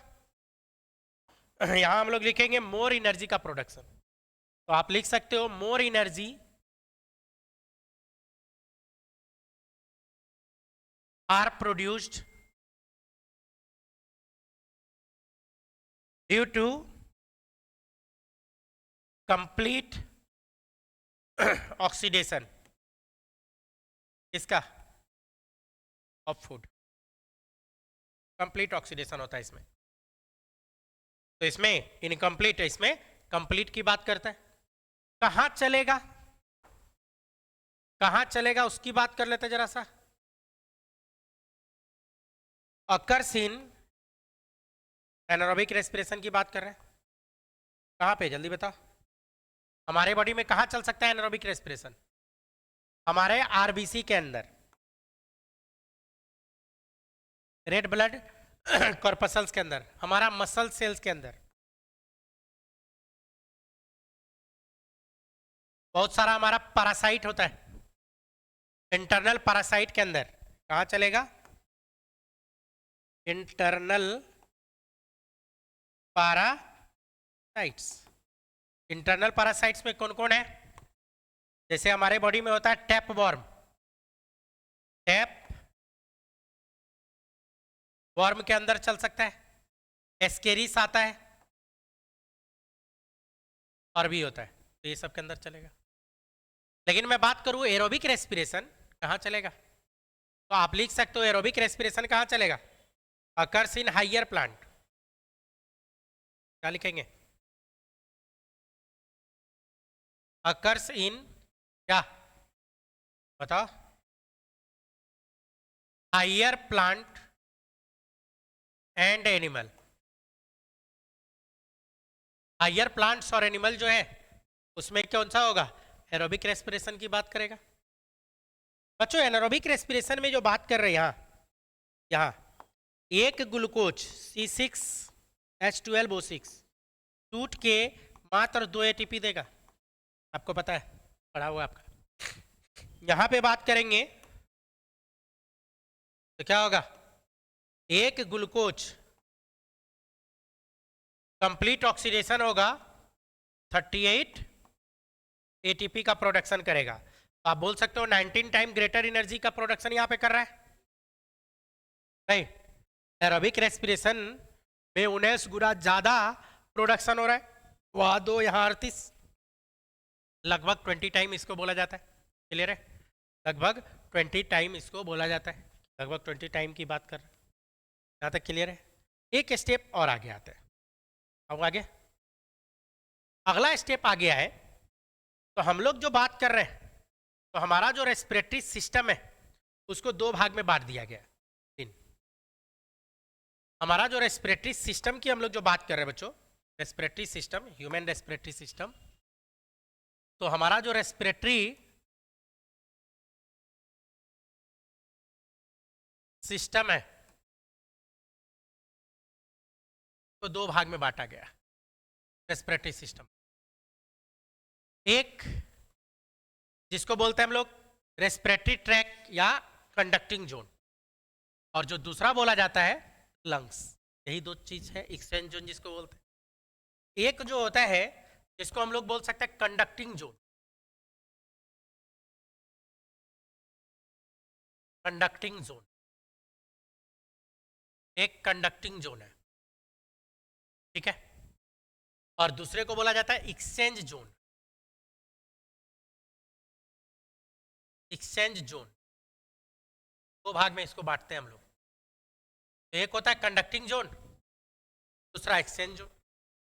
यहां हम लोग लिखेंगे मोर एनर्जी का प्रोडक्शन। तो आप लिख सकते हो more energy are produced due to complete oxidation इसका ऑफ फूड। कंप्लीट ऑक्सीडेशन होता है इसमें। तो इसमें इनकम्प्लीट है, इसमें कंप्लीट की बात करता है। कहां चलेगा, कहां चलेगा उसकी बात कर लेते जरा सा। अकर्स इन एनारोबिक रेस्पिरेशन की बात कर रहे हैं, कहां पे जल्दी बताओ, हमारे बॉडी में कहां चल सकता है एनारोबिक रेस्पिरेशन? हमारे आरबीसी के अंदर, रेड ब्लड कॉर्पसल्स के अंदर, हमारा मसल सेल्स के अंदर, बहुत सारा हमारा पैरासाइट होता है, इंटरनल पैरासाइट के अंदर कहां चलेगा? Internal parasites. इंटरनल पैरासाइट्स में कौन कौन है? जैसे हमारे बॉडी में होता है टैप वॉर्म, टैप वॉर्म के अंदर चल सकता है, एस्केरिस आता है और भी होता है, तो ये सब के अंदर चलेगा। लेकिन मैं बात करूं एरोबिक रेस्पिरेशन कहां चलेगा, तो आप लिख सकते हो एरोबिक रेस्पिरेशन कहां चलेगा? Occurs in higher plant. क्या लिखेंगे? अकर्स इन क्या बताओ? Higher plant and animal. Higher plants और एनिमल जो है उसमें कौन सा होगा? एरोबिक रेस्पिरेशन की बात करेगा। बच्चों एनारोबिक रेस्पिरेशन में जो बात कर रहे हैं यहाँ एक ग्लूकोज C6H12O6 टूट के मात्र 2 ATP देगा, आपको पता है, पढ़ा हुआ आपका। यहां पे बात करेंगे तो क्या होगा? एक ग्लूकोज कंप्लीट ऑक्सीडेशन होगा, 38 ATP का प्रोडक्शन करेगा। तो आप बोल सकते हो 19 टाइम ग्रेटर एनर्जी का प्रोडक्शन यहां पे कर रहा है, नहीं, एरोबिक रेस्पिरेशन में 19 गुना ज्यादा प्रोडक्शन हो रहा है, वहां 2 यहाँ 38, लगभग 20 टाइम इसको बोला जाता है। क्लियर है? लगभग 20 टाइम इसको बोला जाता है, लगभग 20 टाइम की बात कर रहे हैं। यहाँ तक क्लियर है? एक स्टेप और आगे आता है। अब आगे अगला स्टेप आ गया है, तो हम लोग जो बात कर रहे हैं, तो हमारा जो रेस्पिरेटरी सिस्टम है उसको 2 भाग में बांट दिया गया। हमारा जो रेस्पिरेटरी सिस्टम की हम लोग जो बात कर रहे हैं बच्चों, respiratory system, human respiratory system, तो हमारा जो रेस्पिरेटरी सिस्टम है तो 2 भाग में बांटा गया रेस्पिरेटरी सिस्टम। एक जिसको बोलते हैं हम लोग रेस्पिरेटरी ट्रैक या कंडक्टिंग जोन, और जो दूसरा बोला जाता है लंग्स। यही 2 चीज है, एक्सचेंज जोन जिसको बोलते हैं। एक जो होता है जिसको हम लोग बोल सकते हैं कंडक्टिंग जोन, कंडक्टिंग जोन, एक कंडक्टिंग जोन है, ठीक है, और दूसरे को बोला जाता है एक्सचेंज जोन, एक्सचेंज जोन। 2 भाग में इसको बांटते हैं हम लोग, एक होता है कंडक्टिंग जोन, दूसरा एक्सचेंज जोन।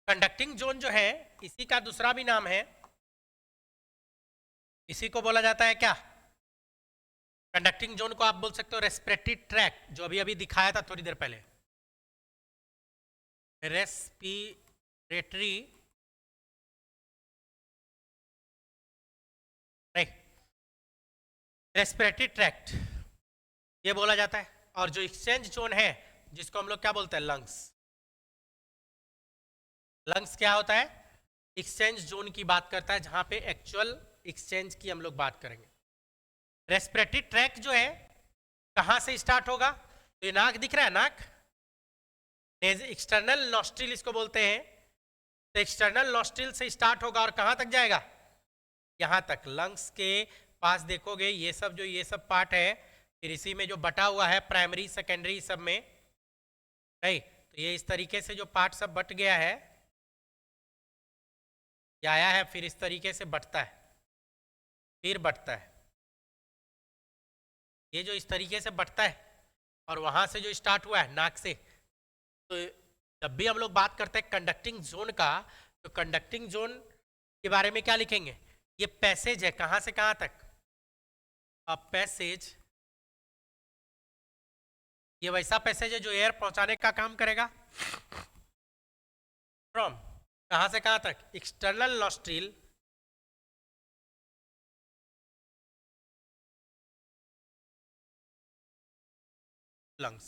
कंडक्टिंग जोन जो है इसी का दूसरा भी नाम है, इसी को बोला जाता है क्या? कंडक्टिंग जोन को आप बोल सकते हो रेस्पिरेटरी ट्रैक, जो अभी अभी दिखाया था थोड़ी देर पहले, रेस्पिरेटरी रेस्पिरेटरी ट्रैक्ट ये बोला जाता है। और जो एक्सचेंज जोन है जिसको हम लोग क्या बोलते हैं? लंग्स। लंग्स क्या होता है? एक्सचेंज जोन की बात करता है, जहां पे एक्चुअल एक्सचेंज की हम लोग बात करेंगे। रेस्पिरेटरी ट्रैक जो है कहां से स्टार्ट होगा? तो ये नाक दिख रहा है, नाक, एक्सटर्नल नॉस्ट्रिल इसको बोलते हैं, तो एक्सटर्नल नॉस्ट्रिल से स्टार्ट होगा और कहां तक जाएगा? यहां तक। लंग्स के पास देखोगे ये सब पार्ट है, फिर इसी में जो बटा हुआ है प्राइमरी सेकेंडरी सब में, नहीं, तो ये इस तरीके से जो पार्ट सब बट गया है, ये आया है, फिर इस तरीके से बटता है, फिर बटता है, ये जो इस तरीके से बटता है, और वहां से जो स्टार्ट हुआ है नाक से। तो जब भी हम लोग बात करते हैं कंडक्टिंग जोन का, तो कंडक्टिंग जोन के बारे में क्या लिखेंगे? ये पैसेज है, कहां से कहां तक? अ पैसेज, ये वैसा पैसेज है जो एयर पहुंचाने का काम करेगा। फ्रॉम, कहां से कहां तक? External nostril lungs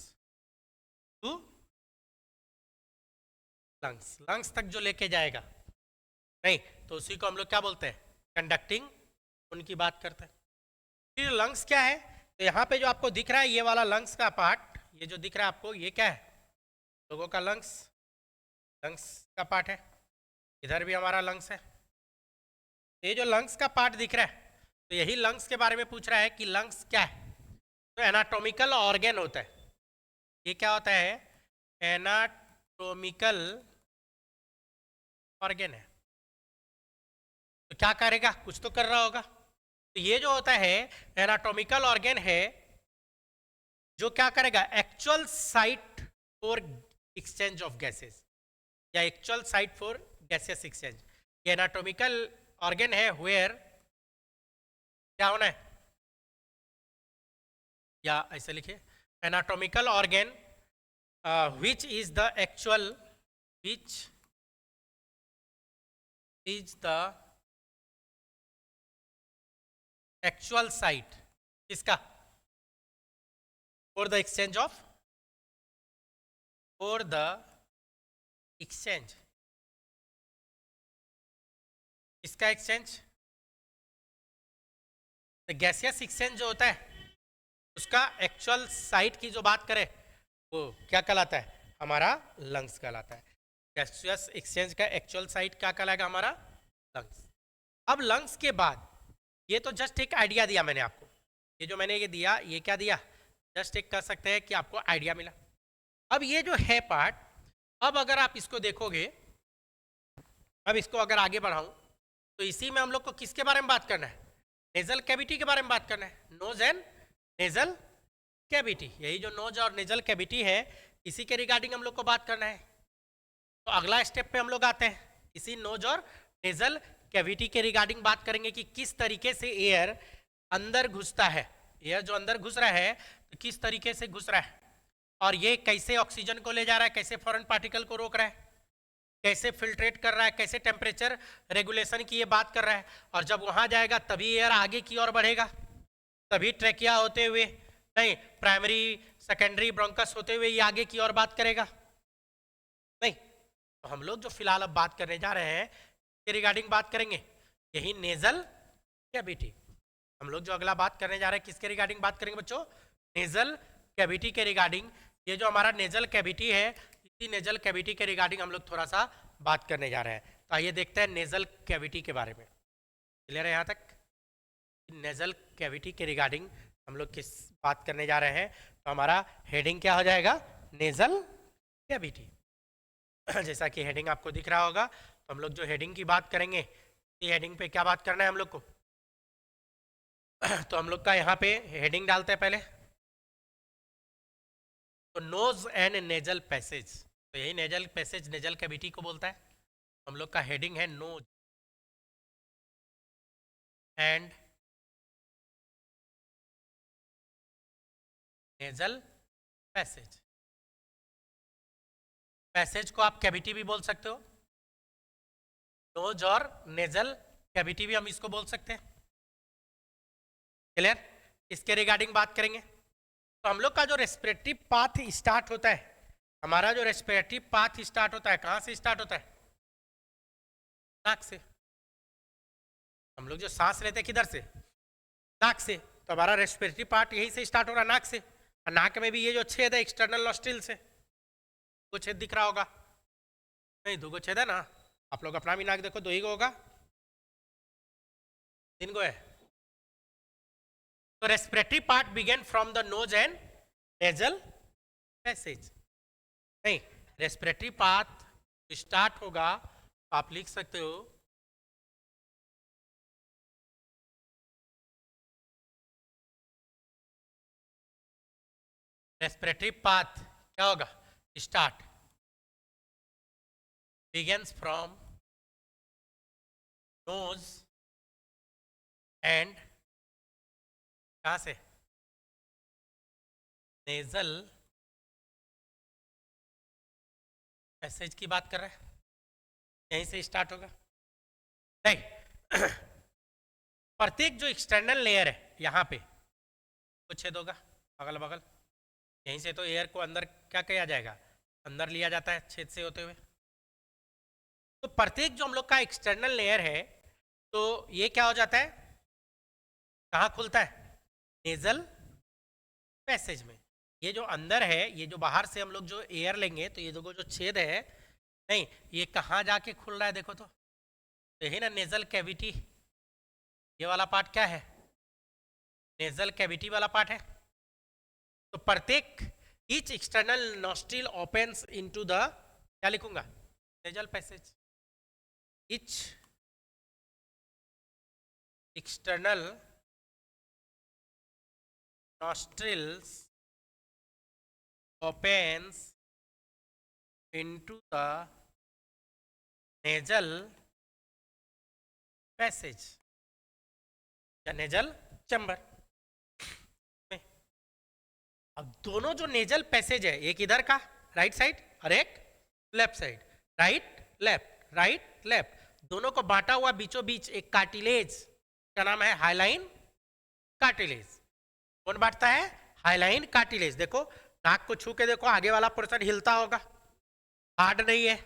to lungs, lungs तक जो लेके जाएगा, नहीं तो उसी को हम लोग क्या बोलते हैं? कंडक्टिंग, उनकी बात करते हैं। फिर लंग्स क्या है? तो यहाँ पे जो आपको दिख रहा है ये वाला लंग्स का पार्ट, ये जो दिख रहा है आपको, ये क्या है? लोगों का लंग्स, लंग्स का पार्ट है। इधर भी हमारा लंग्स है। ये जो लंग्स का पार्ट दिख रहा है, तो यही लंग्स के बारे में पूछ रहा है कि लंग्स क्या है। तो एनाटॉमिकल ऑर्गेन होता है। ये क्या होता है? एनाटॉमिकल ऑर्गेन है। तो क्या करेगा? कुछ तो कर रहा होगा। तो ये जो होता है एनाटॉमिकल ऑर्गेन है, जो क्या करेगा? Actual site for exchange of gases, या actual site for gases exchange. ये एनाटॉमिकल ऑर्गेन है वेयर क्या होना है, या ऐसे लिखिए, anatomical organ which is the actual, which is the actual site इसका for the exchange of, for the exchange, इसका एक्सचेंज, गैसियस एक्सचेंज जो होता है उसका एक्चुअल साइट की जो बात करें वो क्या कहलाता है? हमारा लंग्स कहलाता है। गैसियस एक्सचेंज का एक्चुअल साइट क्या कहलाएगा? हमारा लंग्स। अब लंग्स के बाद, ये तो जस्ट एक आइडिया दिया मैंने आपको, ये जो मैंने ये दिया, ये क्या दिया? जस्ट एक कह सकते हैं कि आपको आइडिया मिला। अब ये जो है पार्ट, अब अगर आप इसको देखोगे, अब इसको अगर आगे बढ़ाऊं, तो इसी में हम लोग को किसके बारे में बात करना है? नेजल कैविटी के बारे में बात करना है। नोज एंड नेजल कैविटी, यही जो नोज और नेजल कैविटी है, इसी के रिगार्डिंग हम लोग को बात करना है। तो अगला स्टेप पे हम लोग आते हैं, इसी नोज और नेजल कैविटी के रिगार्डिंग बात करेंगे कि किस तरीके से एयर अंदर घुसता है। एयर जो अंदर घुस रहा है तो किस तरीके से घुस रहा है, और ये कैसे ऑक्सीजन को ले जा रहा है, कैसे फॉरेन पार्टिकल को रोक रहा है, कैसे फिल्ट्रेट कर रहा है, कैसे टेम्परेचर रेगुलेशन की ये बात कर रहा है। और जब वहां जाएगा तभी एयर आगे की ओर बढ़ेगा, तभी ट्रैकिया होते हुए, नहीं प्राइमरी सेकेंडरी ब्रोंकस होते हुए ये आगे की ओर बात करेगा। नहीं, तो हम लोग जो फिलहाल अब बात करने जा रहे हैं के रिगार्डिंग बात करेंगे, यही नेजल कैविटी। हम लोग जो अगला बात करने जा रहे हैं किसके रिगार्डिंग बात करेंगे बच्चों? नेजल कैविटी के रिगार्डिंग। ये जो हमारा नेजल कैविटी है, इसी नेजल कैविटी के रिगार्डिंग हम लोग थोड़ा सा बात करने जा रहे हैं। तो आइए देखते हैं नेजल कैविटी के बारे में। क्लियर है यहाँ तक? नेजल कैविटी के रिगार्डिंग हम लोग किस बात करने जा रहे हैं? तो हमारा हेडिंग क्या हो जाएगा? Nasal cavity. जैसा कि हेडिंग आपको दिख रहा होगा, तो हम लोग जो हेडिंग की बात करेंगे, ये हेडिंग पे क्या बात करना है हम लोग को? तो हम लोग का यहाँ पे हेडिंग डालते हैं पहले, तो नोज एंड नेजल पैसेज। तो यही नेजल पैसेज नेजल कैविटी को बोलता है। हम लोग का हेडिंग है nose and nasal passage. Passage को आप कैविटी भी बोल सकते हो, नोज और नेजल कैविटी भी हम इसको बोल सकते हैं। क्लियर? इसके रिगार्डिंग बात करेंगे। तो हम लोग का जो रेस्पिरेटरी पाथ स्टार्ट होता है, हमारा जो रेस्पिरेटरी पाथ स्टार्ट होता है, कहां से स्टार्ट होता है? नाक से। हम लोग जो सांस लेते हैं किधर से? नाक से। तो हमारा रेस्पिरेटरी पार्ट यहीं से स्टार्ट हो रहा है, नाक से। और नाक में भी ये जो छेद है एक्सटर्नल नॉस्ट्रिल से, वो छेद दिख रहा होगा, नहीं दो गो छेद है ना? आप लोग अपना भी नाक देखो, दो ही गो होगा, तीन गो है। तो respiratory part begin from the nose and nasal passage. नहीं, रेस्पिरेटरी पाथ स्टार्ट होगा, आप लिख सकते हो रेस्पिरेटरी पाथ क्या होगा? Start begins from nose and कहाँ से, नेजल पैसेज की बात कर रहे हैं, यहीं से स्टार्ट होगा। नहीं प्रत्येक जो एक्सटर्नल लेयर है यहाँ पे वो छेद होगा अगल बगल, यहीं से तो एयर को अंदर क्या किया जाएगा, अंदर लिया जाता है छेद से होते हुए। तो प्रत्येक जो हम लोग का एक्सटर्नल लेयर है तो ये क्या हो जाता है, कहाँ खुलता है, नेजल पैसेज में। ये जो अंदर है, ये जो बाहर से हम लोग जो एयर लेंगे तो ये जो छेद है, नहीं ये कहाँ जाके खुल रहा है देखो तो यही ना नेजल कैविटी, ये वाला पार्ट क्या है, नेजल कैविटी वाला पार्ट है। तो प्रत्येक each external nostril opens into the, क्या लिखूंगा, nasal passage. Each external nostrils opens into the nasal passage या नेजल चैम्बर में। अब दोनों जो नेजल पैसेज है, एक इधर का राइट साइड और एक left side, right left right left, दोनों को बांटा हुआ बीचों बीच एक कार्टिलेज का नाम है हाइलाइन कार्टिलेज। कौन बांटता है, हाइलाइन कार्टिलेज। देखो नाक को छू के देखो, आगे वाला पोर्शन हिलता होगा, हार्ड नहीं है,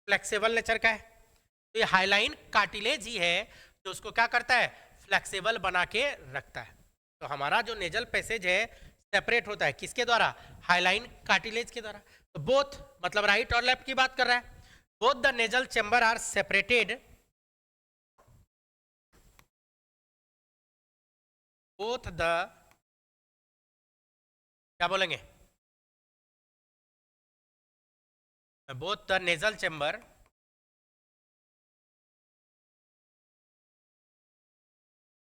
फ्लेक्सिबल नेचर का है। तो ये हाइलाइन कार्टिलेज ही है जो उसको क्या करता है, फ्लेक्सिबल बना के रखता है। तो हमारा जो नेजल पैसेज है सेपरेट होता है किसके द्वारा, हाइलाइन कार्टिलेज के द्वारा। तो बोथ मतलब राइट और लेफ्ट की बात कर रहा है, both the nasal chamber are separated, both the, क्या बोलेंगे, both the nasal chamber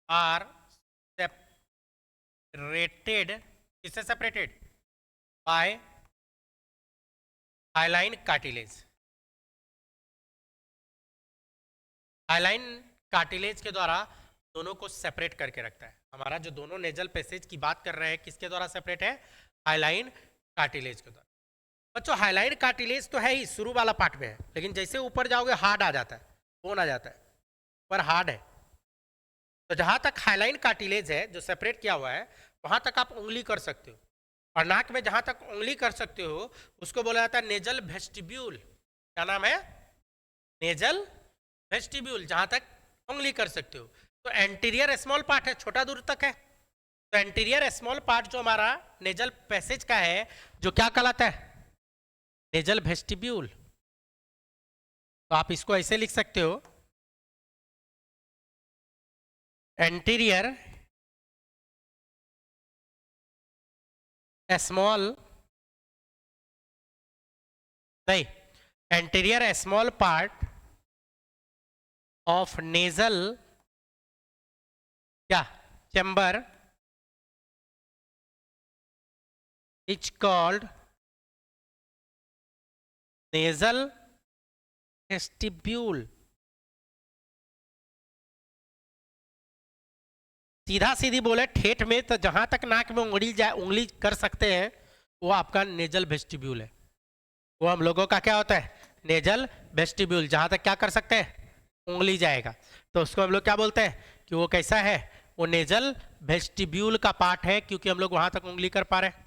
are separated, किससे separated, by hyaline cartilage. Hyaline cartilage के द्वारा दोनों को सेपरेट करके रखता है। हमारा जो दोनों नेजल पैसेज की बात कर रहे हैं किसके द्वारा सेपरेट है, हाइलाइन कार्टिलेज के द्वारा। बच्चों हाइलाइन कार्टिलेज तो है ही, शुरू वाला पार्ट में है, लेकिन जैसे ऊपर जाओगे हार्ड आ जाता है, बोन आ जाता है, पर हार्ड है। तो जहां तक हाइलाइन कार्टिलेज है जो सेपरेट किया हुआ है वहां तक आप उंगली कर सकते हो, और नाक में जहां तक उंगली कर सकते हो उसको बोला जाता है नेजल वेस्टिब्यूल। क्या नाम है, नेजल वेस्टिब्यूल, जहां तक उंगली कर सकते हो। तो एंटीरियर स्मॉल पार्ट है, छोटा दूर तक है। तो एंटीरियर स्मॉल पार्ट जो हमारा नेजल पैसेज का है जो क्या कहलाता है, नेजल वेस्टिब्यूल। तो आप इसको ऐसे लिख सकते हो, एंटीरियर स्मॉल, नहीं, anterior small part of nasal क्या chamber is called nasal vestibule. सीधा सीधी बोले ठेठ में तो जहां तक नाक में उंगली कर सकते हैं वो आपका नेजल वेस्टिब्यूल है। वो हम लोगों का क्या होता है, नेजल वेस्टिब्यूल, जहां तक क्या कर सकते हैं, उंगली जाएगा। तो उसको हम लोग क्या बोलते हैं कि वो कैसा है, वो नेजल वेस्टिब्यूल का पार्ट है, क्योंकि हम लोग वहां तक उंगली कर पा रहे हैं।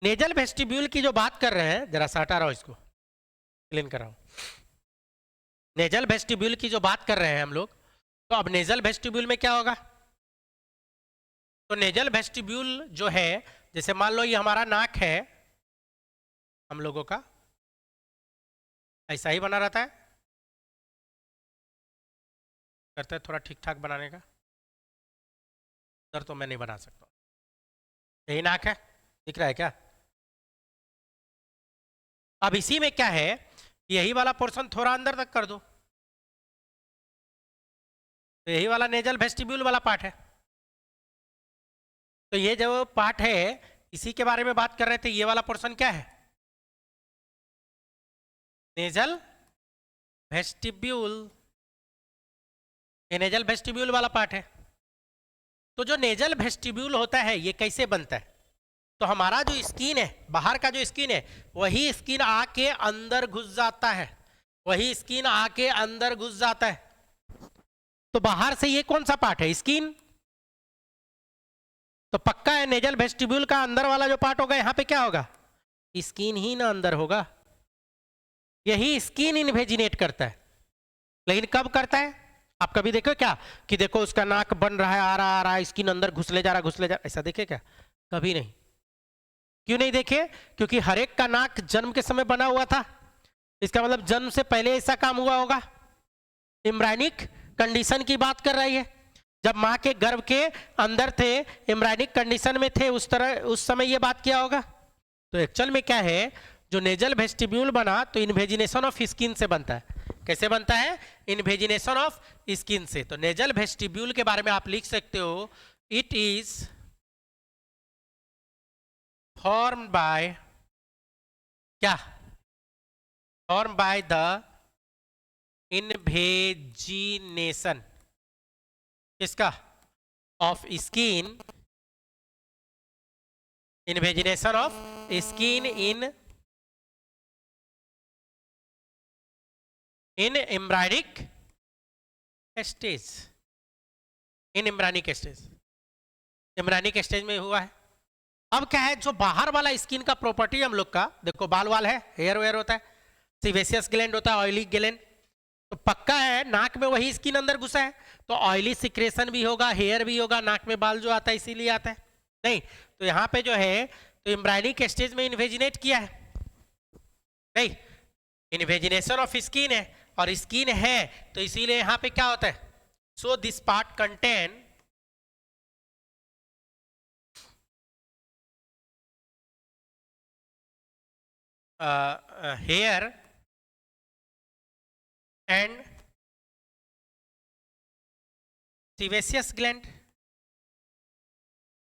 नेजल वेस्टिब्यूल की जो बात कर रहे हैं, जरा सा हटा रहा हूं इसको, क्लीन कर रहा हूं। नेजल वेस्टिब्यूल की जो बात कर रहे हैं हम लोग, तो अब नेजल वेस्टिब्यूल में क्या होगा, तो नेजल वेस्टिब्यूल जो है, जैसे मान लो ये हमारा नाक है हम लोगों का, ऐसा ही बना रहता है, करते हैं थोड़ा ठीक ठाक बनाने का, इधर तो मैं नहीं बना सकता। यही नाक है, दिख रहा है क्या। अब इसी में क्या है, यही वाला पोर्शन थोड़ा अंदर तक कर दो, तो यही वाला नेजल वेस्टिब्यूल वाला पार्ट है। तो ये जो पार्ट है इसी के बारे में बात कर रहे थे, ये वाला पोर्शन क्या है, नेजल वेस्टिब्यूल ये नेजल वेस्टिब्यूल वाला पार्ट है। तो जो नेजल वेस्टिब्यूल होता है ये कैसे बनता है? तो हमारा जो स्किन है, बाहर का जो स्किन है, वही स्किन आके अंदर घुस जाता है, वही स्किन आके अंदर घुस जाता है। तो बाहर से ये कौन सा पार्ट है? स्किन। तो पक्का है नेजल वेस्टिब्यूल का अंदर वाला जो पार्ट होगा यहाँ पे क्या होगा? स्किन ही ना अंदर होगा। यही स्किन इन्वेजिनेट करता है। लेकिन कब करता है? आप कभी देखो क्या कि देखो उसका नाक बन रहा है, आ रहा है, स्किन अंदर घुसले जा रहा, घुसले जा रहा, ऐसा देखे क्या? कभी नहीं। क्यों नहीं देखे? क्योंकि हर एक का नाक जन्म के समय बना हुआ था। इसका मतलब जन्म से पहले ऐसा काम हुआ होगा। एम्ब्रायनिक कंडीशन की बात कर रही है। जब माँ के गर्भ के अंदर थे, एम्ब्रायनिक कंडीशन में थे, उस समय ये बात किया होगा। तो एक्चुअल में क्या है, जो नेजल वेस्टिब्यूल बना तो इन्वेजिनेशन ऑफ स्किन से बनता है। कैसे बनता है? इन्वेजिनेशन ऑफ स्किन से। तो नेजल वेस्टिब्यूल के बारे में आप लिख सकते हो, इट इज फॉर्म्ड बाय क्या? फॉर्म बाय द इन्वेजिनेशन किसका? Of skin, invagination of skin in embryonic stage. In embryonic stage, embryonic stage में हुआ है। अब क्या है, जो बाहर वाला स्किन का प्रॉपर्टी हम लोग का, देखो बाल वाल है, हेयर वेयर होता है, सीवेसियस ग्लैंड होता है, ऑयली ग्लैंड। तो पक्का है नाक में वही स्किन अंदर घुसा है, तो ऑयली सिक्रेशन भी होगा, हेयर भी होगा, नाक में बाल जो आता है इसीलिए आता है। नहीं तो यहाँ पे जो है तो एम्ब्रायनिक स्टेज में इन्वेजिनेट किया है। नहीं, इन्वेजिनेशन ऑफ स्किन है, और स्किन है तो इसीलिए यहाँ पे क्या होता है? So this part contain hair and सीवेसियस ग्लैंड,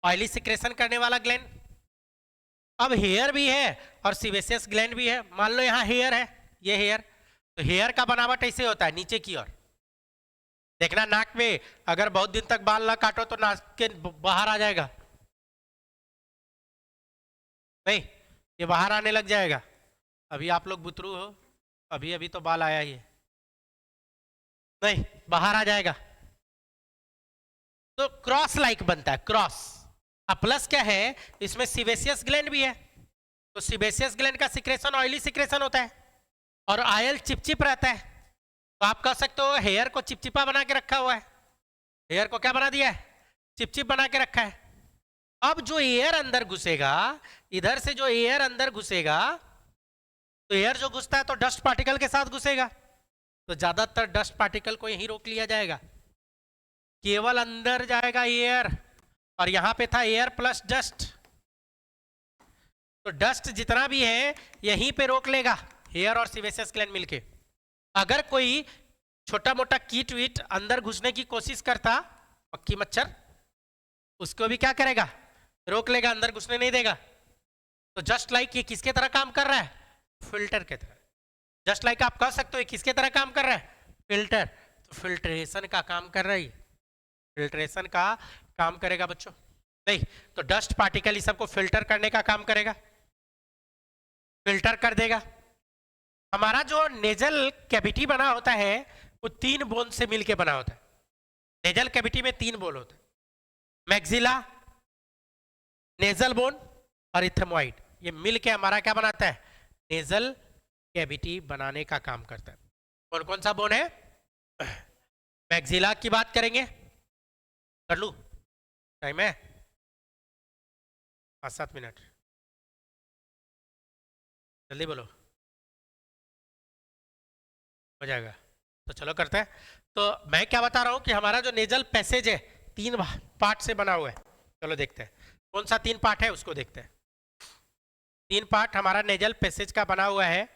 ऑयली सिक्रेशन करने वाला ग्लैंड। अब हेयर भी है और सीवेसियस ग्लैंड भी है। मान लो यहाँ हेयर है, ये हेयर, तो हेयर का बनावट ऐसे होता है नीचे की ओर। देखना नाक में अगर बहुत दिन तक बाल ना काटो तो नाक के बाहर आ जाएगा, नहीं ये बाहर आने लग जाएगा। अभी आप लोग बुतरू हो, अभी अभी तो बाल आया ही है, नहीं बाहर आ जाएगा। तो क्रॉस लाइक बनता है, क्रॉस। अब प्लस क्या है, इसमें सीवेसियस ग्लैंड भी है, तो सीवेसियस ग्लैंड का सिक्रेशन ऑयली सिक्रेशन होता है, और ऑयल चिपचिप रहता है। तो आप कह सकते हो हेयर को चिपचिपा बना के रखा हुआ है। हेयर को क्या बना दिया है? चिपचिप बना के रखा है। अब जो एयर अंदर घुसेगा, इधर से जो एयर अंदर घुसेगा, तो एयर जो घुसता है तो डस्ट पार्टिकल के साथ घुसेगा, तो ज्यादातर डस्ट पार्टिकल को यहीं रोक लिया जाएगा, केवल अंदर जाएगा एयर। और यहां पे था एयर प्लस डस्ट, तो डस्ट जितना भी है यहीं पे रोक लेगा हेयर और सीवेसियस ग्लैंड मिलके। अगर कोई छोटा मोटा कीट वीट अंदर घुसने की कोशिश करता, मक्खी मच्छर, उसको भी क्या करेगा? रोक लेगा, अंदर घुसने नहीं देगा। तो जस्ट लाइक ये किसके तरह काम कर रहा है? फिल्टर के तरह। जस्ट लाइक आप कह सकते हो किसके तरह काम कर रहा है? फिल्टर। तो फिल्ट्रेशन का काम कर रही है, फिल्ट्रेशन का काम करेगा बच्चों। नहीं तो डस्ट पार्टिकल इस सबको फिल्टर करने का काम करेगा, फिल्टर कर देगा। हमारा जो नेजल कैविटी बना होता है वो 3 बोन से मिलके बना होता है। नेजल कैविटी में 3 बोन होते हैं, मैक्सिला, नेजल बोन और इथेमोइड। ये मिलके हमारा क्या बनाता है? नेजल कैविटी बनाने का काम करता है। कौन कौन सा बोन है? मैक्सिला की बात करेंगे, कर लूं? टाइम है 5-7 मिनट, जल्दी बोलो, हो जाएगा। तो चलो करते हैं। तो मैं क्या बता रहा हूं कि हमारा जो नेजल पैसेज है 3 पार्ट से बना हुआ है। चलो देखते हैं कौन सा 3 पार्ट है, उसको देखते हैं। 3 पार्ट हमारा नेजल पैसेज का बना हुआ है,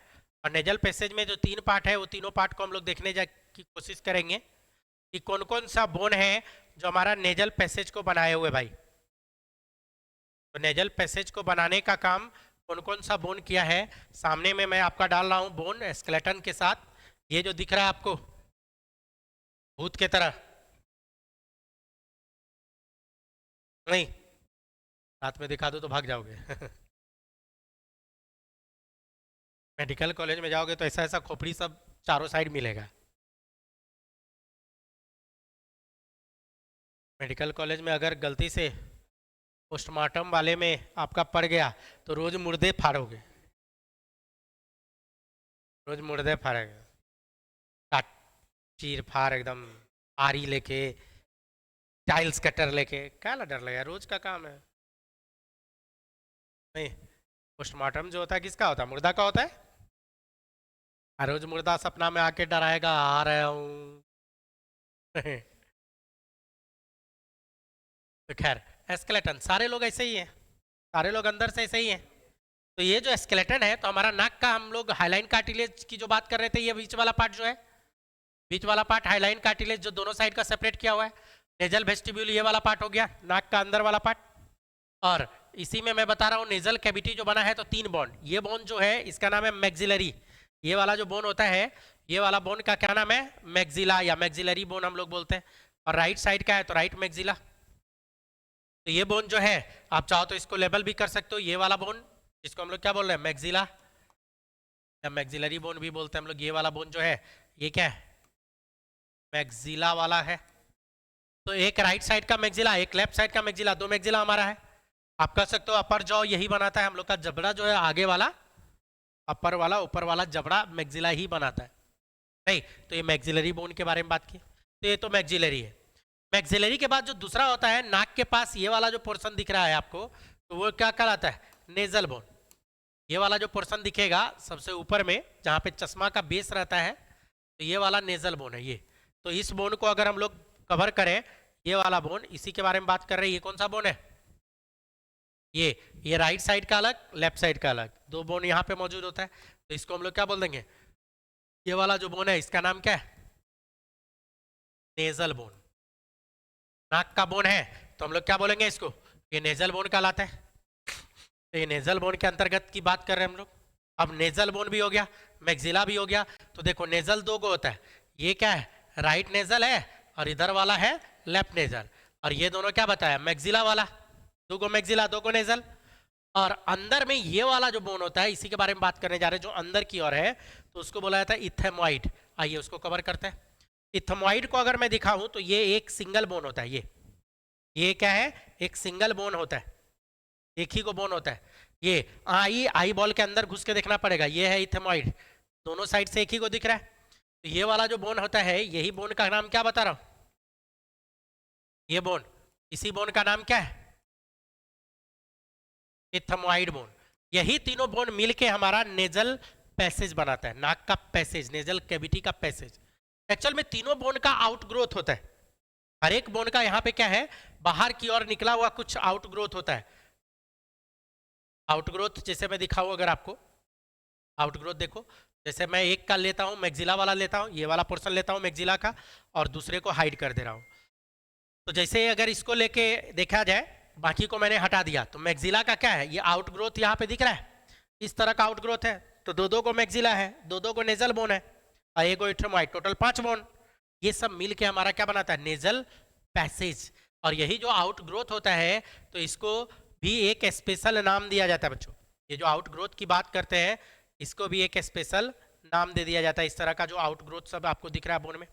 और नेजल पैसेज में जो 3 पार्ट है वो तीनों पार्ट को हम लोग देखने की कोशिश करेंगे कि कौन कौन सा बोन है जो हमारा नेजल पैसेज को बनाए हुए भाई। तो नेजल पैसेज को बनाने का काम कौन कौन सा बोन किया है, सामने में मैं आपका डाल रहा हूँ बोन स्केलेटन के साथ। ये जो दिख रहा है आपको भूत के तरह, नहीं, रात में दिखा दो तो भाग जाओगे। मेडिकल कॉलेज में जाओगे तो ऐसा ऐसा खोपड़ी सब चारों साइड मिलेगा। मेडिकल कॉलेज में अगर गलती से पोस्टमार्टम वाले में आपका पड़ गया तो रोज मुर्दे फाड़ोगे, रोज मुर्दे फाड़ेगा, काट चीर फाड़ एकदम, आरी लेके, टाइल्स कटर लेके, क्या डर लगा, रोज का काम है। नहीं, पोस्टमार्टम जो होता है किसका होता है, मुर्दा का होता है। और रोज मुर्दा सपना में आके डराएगा आ रहा हूँ। तो खैर, एस्केलेटन सारे लोग ऐसे ही हैं, सारे लोग अंदर से ऐसे ही हैं। तो ये जो स्केलेटन है, तो हमारा नाक का हम लोग हाइलाइन कार्टिलेज की जो बात कर रहे थे, ये बीच वाला पार्ट जो है, बीच वाला पार्ट हाइलाइन कार्टिलेज जो दोनों साइड का सेपरेट किया हुआ है, नेजल वेस्टिब्यूल ये वाला पार्ट हो गया, नाक का अंदर वाला पार्ट। और इसी में मैं बता रहा हूँ नेजल कैविटी जो बना है, तो 3 बोन, ये बोन जो है इसका नाम है मैक्सिलरी, ये वाला जो बोन होता है, ये वाला बोन का क्या नाम है, मैक्सिला या मैक्सिलरी बोन हम लोग बोलते हैं। और राइट साइड का है तो राइट मैक्सिला। तो ये बोन जो है, आप चाहो तो इसको लेबल भी कर सकते हो, ये वाला बोन इसको हम लोग क्या बोल रहे हैं, मैक्सिला या मैक्सिलरी बोन भी बोलते हैं हम लोग। ये वाला बोन जो है ये क्या है, मैक्सिला वाला है। तो एक राइट साइड का मैक्सिला, एक लेफ्ट साइड का मैक्सिला, 2 मैक्सिला हमारा है। आप कह सकते हो अपर जॉ यही बनाता है हम लोग का जबड़ा जो है, आगे वाला अपर वाला, ऊपर वाला जबड़ा मैक्सिला ही बनाता है। नहीं, तो ये मैक्सिलरी बोन के बारे में बात की, तो ये तो मैक्सिलरी है। मैक्सिलरी के बाद जो दूसरा होता है, नाक के पास ये वाला जो पोर्शन दिख रहा है आपको, तो वो क्या कहलाता है, नेजल बोन। ये वाला जो पोर्शन दिखेगा सबसे ऊपर में, जहाँ पे चश्मा का बेस रहता है, तो ये वाला नेजल बोन है ये। तो इस बोन को अगर हम लोग कवर करें, ये वाला बोन, इसी के बारे में बात कर रहे हैं, ये कौन सा बोन है, ये राइट साइड का अलग, लेफ्ट साइड का अलग, 2 बोन यहाँ पे मौजूद होता है। तो इसको हम लोग क्या बोल देंगे, ये वाला जो बोन है इसका नाम क्या है, नेजल बोन। नाक का बोन है तो हम लोग क्या बोलेंगे इसको, ये नेजल बोन कहलाता है। तो ये नेजल बोन के अंतर्गत की बात कर रहे हैं हम लोग। अब नेजल बोन भी हो गया, मैक्सिला भी हो गया। तो देखो नेजल 2 को होता है, ये क्या है, राइट नेजल है, और इधर वाला है लेफ्ट नेजल। और ये दोनों क्या बताया, मैक्सिला वाला, 2 को मैक्सिला 2 को नेजल। और अंदर में ये वाला जो बोन होता है, इसी के बारे में बात करने जा रहे हैं, जो अंदर की ओर है, तो उसको बोला जाता है इथेमॉइड। आइए उसको कवर करते हैं। इथेमॉइड को अगर मैं दिखाऊं तो ये एक सिंगल बोन होता है, ये क्या है, एक सिंगल बोन होता है, एक ही को बोन होता है। ये आई बॉल के अंदर घुस के देखना पड़ेगा, ये है इथेमॉइड, दोनों साइड से एक ही को दिख रहा है। तो ये वाला जो बोन होता है, यही बोन का नाम क्या बता रहा हूं, ये बोन, इसी बोन का नाम क्या है, इथेमॉइड बोन। यही तीनों बोन मिलके हमारा नेजल पैसेज बनाता है, नाक का पैसेज, नेजल कैविटी का पैसेज। एक्चुअल में तीनों बोन का आउटग्रोथ होता है, हर एक बोन का यहाँ पे क्या है, बाहर की ओर निकला हुआ कुछ आउटग्रोथ होता है। आउटग्रोथ जैसे मैं दिखाऊं अगर आपको, आउटग्रोथ देखो, जैसे मैं एक का लेता हूं, मैक्सिला वाला लेता हूं, ये वाला पोर्शन लेता हूं मैक्सिला का, और दूसरे को हाइड कर दे रहा हूं। तो जैसे अगर इसको लेके देखा जाए, बाकी को मैंने हटा दिया, तो मैक्सिला का क्या है, ये आउटग्रोथ यहाँ पे दिख रहा है, इस तरह का आउटग्रोथ है। तो 2-2 को मैक्सिला है, 2-2 को नेजल बोन है, और एक इथेमॉइड, टोटल 5 बोन। ये सब मिलके हमारा क्या बनाता है, नेजल पैसेज। और यही जो आउटग्रोथ होता है, तो इसको भी एक स्पेशल नाम दिया जाता है बच्चों। ये जो आउटग्रोथ की बात करते हैं, इसको भी एक स्पेशल नाम दे दिया जाता है। इस तरह का जो आउटग्रोथ सब आपको दिख रहा है बोन में,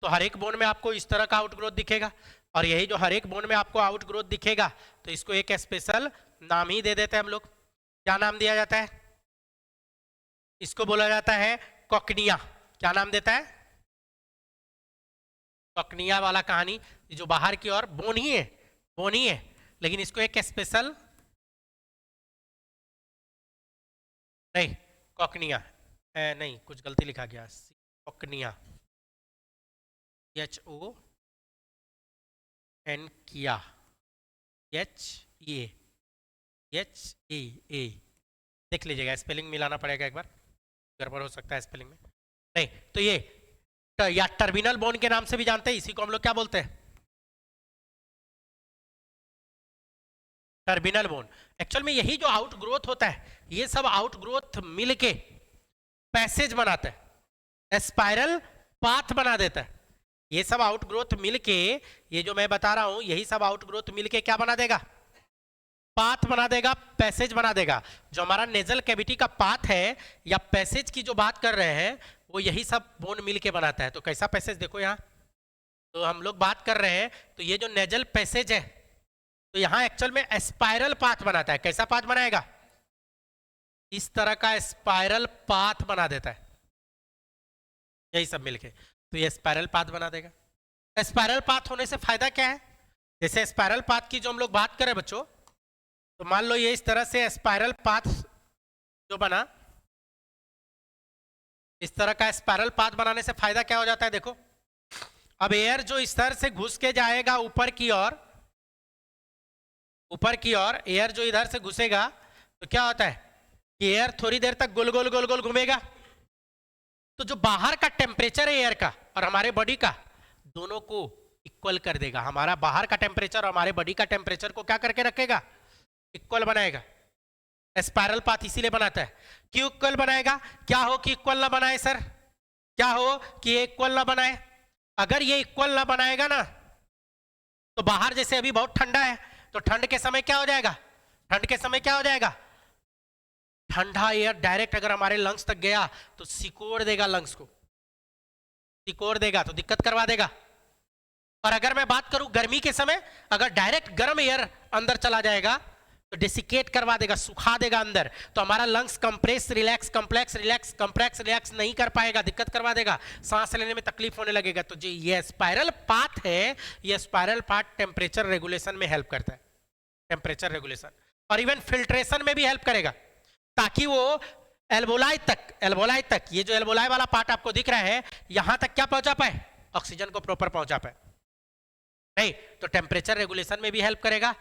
तो हर एक बोन में आपको इस तरह का आउटग्रोथ दिखेगा। और यही जो हर एक बोन में आपको आउटग्रोथ दिखेगा, तो इसको एक स्पेशल नाम ही दे देते हैं हम लोग। क्या नाम दिया जाता है, इसको बोला जाता है कॉकनिया। क्या नाम देता है, कॉकनिया वाला कहानी। जो बाहर की ओर बोन ही है, बोन ही है, लेकिन इसको एक स्पेशल, नहीं कॉकनिया नहीं, कुछ गलती लिखा गया, कॉकनिया, HON किया, HEA, देख लीजिएगा, स्पेलिंग मिलाना पड़ेगा एक बार, गड़बड़ हो सकता है स्पेलिंग में। नहीं, तो ये या टर्मिनल बोन के नाम से भी जानते हैं, इसी को हम लोग क्या बोलते हैं, टर्मिनल बोन। एक्चुअल में यही जो आउटग्रोथ होता है, ये सब आउटग्रोथ मिलके पैसेज बनाता है, स्पाइरल पाथ बना देता है। ये सब आउटग्रोथ मिलके, ये जो मैं बता रहा हूं यही सब आउटग्रोथ मिलके क्या बना देगा, पाथ बना देगा, पैसेज बना देगा। जो हमारा नेजल कैविटी का पाथ है या पैसेज की जो बात कर रहे हैं वो यही सब बोन मिल के बनाता है। तो कैसा पैसेज देखो यहाँ, तो हम लोग बात कर रहे हैं तो ये जो नेजल पैसेज है तो यहाँ एक्चुअल में स्पाइरल पाथ बनाता है। कैसा पाथ बनाएगा, इस तरह का स्पाइरल पाथ बना देता है, यही सब मिलके, तो ये स्पाइरल पाथ बना देगा। स्पाइरल पाथ होने से फायदा क्या है, जैसे स्पाइरल पाथ की जो हम लोग बात करें बच्चों, तो मान लो ये इस तरह से स्पाइरल पाथ जो बना, इस तरह का स्पाइरल पाथ बनाने से फायदा क्या हो जाता है, देखो अब एयर जो इस तरह से घुस के जाएगा ऊपर की ओर, ऊपर की ओर एयर जो इधर से घुसेगा तो क्या होता है कि एयर थोड़ी देर तक गोल गोल गोल गोल घूमेगा, तो जो बाहर का टेम्परेचर है एयर का और हमारे बॉडी का, दोनों को इक्वल कर देगा। हमारा बाहर का टेम्परेचर और हमारे बॉडी का टेम्परेचर को क्या करके रखेगा, इक्वल बनाएगा। स्पाइरल पाथ इसीलिए बनाता है। क्यों इक्वल बनाएगा, क्या हो कि इक्वल ना बनाए सर, क्या हो कि ये इक्वल ना बनाए, अगर ये इक्वल ना बनाएगा ना तो बाहर जैसे अभी बहुत ठंडा है तो ठंड के समय क्या हो जाएगा, ठंड के समय क्या हो जाएगा, ठंडा एयर डायरेक्ट अगर हमारे लंग्स तक गया तो सिकोड़ देगा, लंग्स को सिकोड़ देगा, तो दिक्कत करवा देगा। और अगर मैं बात करूं गर्मी के समय, अगर डायरेक्ट गर्म एयर अंदर चला जाएगा तो डेसिकेट करवा देगा, सुखा देगा अंदर, तो हमारा lungs compress relax complex relax compress relax नहीं कर पाएगा, दिक्कत करवा देगा, सांस लेने में तकलीफ होने लगेगा। तो जो ये स्पाइरल पाथ है, ये स्पाइरल पाथ टेम्परेचर रेगुलेशन में हेल्प करता है, टेम्परेचर रेगुलेशन, और इवन फिल्ट्रेशन में भी हेल्प करेगा, ताकि वो एल्वोलाई तक ये जो एल्वोलाई वाला पार्ट आपको दिख रहा है यहां तक क्या पहुंचा पाए, ऑक्सीजन को प्रॉपर पहुंचा पाए। नहीं तो टेम्परेचर रेगुलेशन में भी हेल्प करेगा,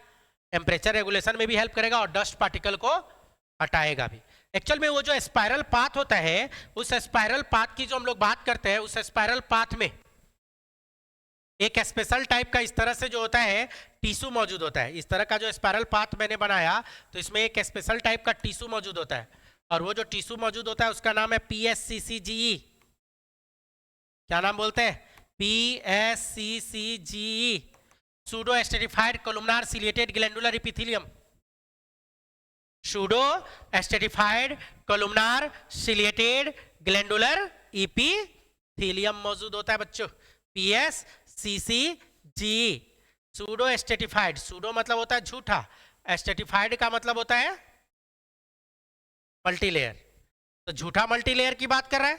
टेम्परेचर रेगुलेशन में भी हेल्प करेगा और डस्ट पार्टिकल को हटाएगा भी। एक्चुअल में वो जो स्पाइरल पाथ होता है, उस स्पाइरल पाथ की जो हम लोग बात करते हैं, उस स्पाइरल पाथ में एक स्पेशल टाइप का इस तरह से जो होता है टिश्यू मौजूद होता है। इस तरह का जो स्पाइरल पाथ मैंने बनाया तो इसमें एक स्पेशल टाइप का टिश्यू मौजूद होता है, और वो जो टिश्यू मौजूद होता है उसका नाम है PSCCGE। क्या नाम बोलते हैं, PSCCGE, pseudo stratified columnar ciliated glandular epithelium. Pseudo stratified columnar ciliated glandular epithelium मौजूद होता है बच्चों, PSCCGE। सूडो एस्टेटिफाइड, सूडो मतलब होता है झूठा, एस्टेटिफाइड का मतलब होता है मल्टीलेयर, तो झूठा मल्टीलेयर की बात कर रहा है।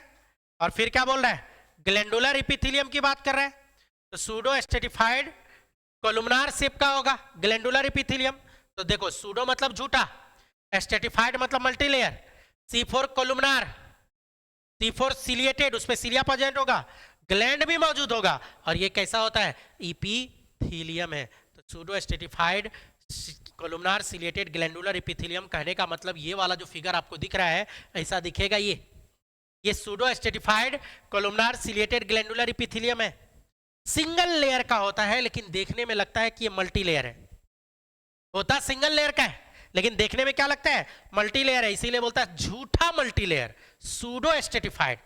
और फिर क्या बोल रहा है, ग्लैंडुलर इपिथेलियम की बात कर रहा है, तो सूडो एस्टेटिफाइड कोलुमनार शेप का होगा ग्लैंडुलर इपिथेलियम। तो देखो सूडो मतलब झूठा, एस्टेटिफाइड मतलब multilayer, C4 columnar, C4 ciliated, उसमें सिलिया प्रेजेंट होगा, ग्लैंड भी मौजूद होगा, और ये कैसा होता है, इपिथेलियम है। तो pseudo stratified columnar ciliated glandular epithelium कहने का मतलब ये वाला जो फिगर आपको दिख रहा है ऐसा दिखेगा, ये pseudo stratified columnar ciliated glandular epithelium है। सिंगल लेयर का होता है लेकिन देखने में लगता है कि ये मल्टी लेयर है, होता सिंगल लेयर का है लेकिन देखने में क्या लगता है, मल्टी लेयर है, इसीलिए बोलता है झूठा मल्टी लेयर, सूडो एस्टेटिफाइड।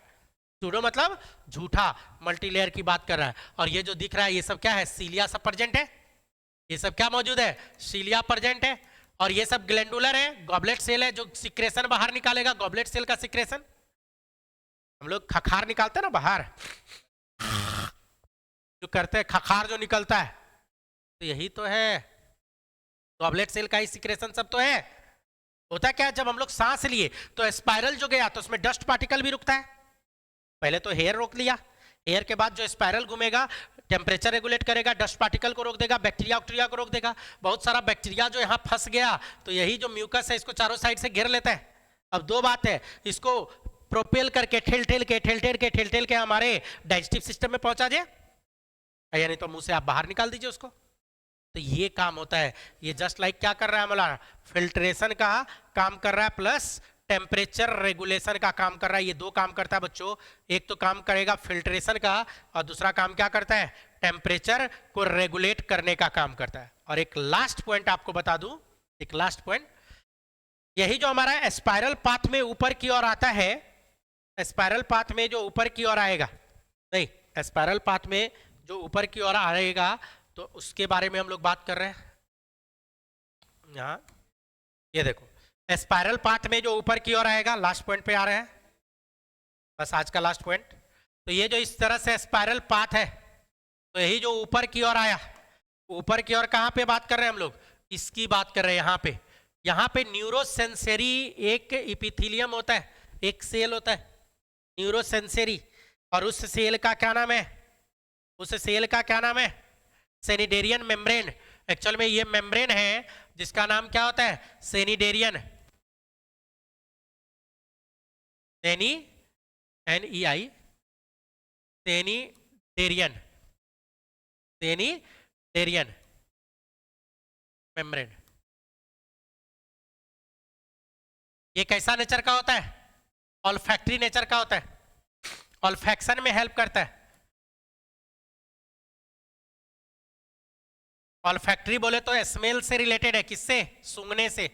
सूडो मतलब झूठा, मल्टी लेयर की बात कर रहा है। और ये जो दिख रहा है ये सब क्या है, सीलिया सब प्रेजेंट है, ये सब क्या मौजूद है, सीलिया प्रेजेंट है, और ये सब ग्लैंडुलर है, गॉबलेट सेल है जो सिक्रेशन बाहर निकालेगा, गॉबलेट सेल का सिक्रेशन, हम लोग खखार निकालते हैं ना बाहर, जो करते हैं खखार जो निकलता है, तो यही तो है, गॉबलेट सेल का ही सिक्रेशन सब तो है। होता क्या है, जब हम लोग सांस लिए तो स्पाइरल जो गया तो उसमें डस्ट पार्टिकल भी रुकता है, पहले तो हेयर रोक लिया, एयर के बाद जो स्पाइरल घूमेगा टेम्परेचर रेगुलेट करेगा, डस्ट पार्टिकल को रोक देगा, बैक्टीरिया ऑक्टीरिया को रोक देगा, बहुत सारा बैक्टीरिया जो यहाँ फंस गया तो यही जो म्यूकस है इसको चारों साइड से घेर लेता है। अब दो बात है, इसको प्रोपेल करके ठेल के हमारे डाइजेस्टिव सिस्टम में पहुंचा दे, या नहीं तो मुंह से आप बाहर निकाल दीजिए उसको, तो ये काम होता है। ये जस्ट लाइक क्या कर रहा है हमारा, फिल्ट्रेशन का काम कर रहा है प्लस टेम्परेचर रेगुलेशन का काम कर रहा है। ये दो काम करता है बच्चों, एक तो काम करेगा फिल्ट्रेशन का और दूसरा काम क्या करता है, टेम्परेचर को रेगुलेट करने का काम करता है। और एक लास्ट पॉइंट आपको बता दूं, एक लास्ट पॉइंट, यही जो हमारा स्पाइरल पाथ में ऊपर की ओर आता है, स्पाइरल पाथ में जो ऊपर की ओर आएगा, नहीं स्पाइरल पाथ में जो ऊपर की ओर आएगा तो उसके बारे में हम लोग बात कर रहे हैं। यहाँ ये देखो स्पाइरल पाथ में जो ऊपर की ओर आएगा, लास्ट पॉइंट पे आ रहे हैं, बस आज का लास्ट पॉइंट। तो ये जो इस तरह से स्पाइरल पाथ है, तो यही जो ऊपर की ओर आया, ऊपर की ओर कहाँ पे बात कर रहे हैं हम लोग, इसकी बात कर रहे हैं। यहाँ पे न्यूरोसेंसरी एक इपिथीलियम होता है, एक सेल होता है न्यूरोसेंसरी, और उस सेल का क्या नाम है, उस सेल का क्या नाम है, सेनिडेरियन मेम्ब्रेन। एक्चुअल में ये मेम्ब्रेन है जिसका नाम क्या होता है, सेनिडेरियन, सेनी NEI, सेनिडेरियन, सेनिडेरियन मेम्ब्रेन। ये कैसा नेचर का होता है, ऑल्फैक्टरी नेचर का होता है, ऑल्फैक्शन में हेल्प करता है। ऑल्फैक्टरी बोले तो स्मेल से रिलेटेड है, किससे, सूंघने से,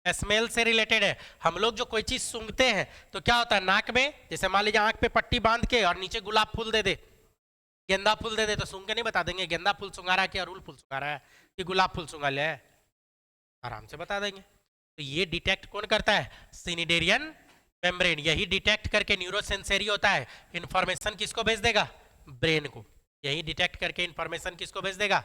स्मेल से रिलेटेड है। हम लोग जो कोई चीज सूंघते हैं तो क्या होता है, नाक में, जैसे मान लीजिए आंख पे पट्टी बांध के और नीचे गुलाब फूल दे दे, गेंदा फूल दे दे, तो सूंघ के नहीं बता देंगे गेंदा फूल सूंघा रहा है कि अड़हुल फूल सूंघा रहा है कि गुलाब फूल सूंघा लिया है, आराम से बता देंगे। तो ये डिटेक्ट कौन करता है, सिनिडेरियन मेम्ब्रेन। यही डिटेक्ट करके न्यूरोसेंसरी होता है, इंफॉर्मेशन किसको भेज देगा, ब्रेन को। यही डिटेक्ट करके इंफॉर्मेशन किसको भेज देगा,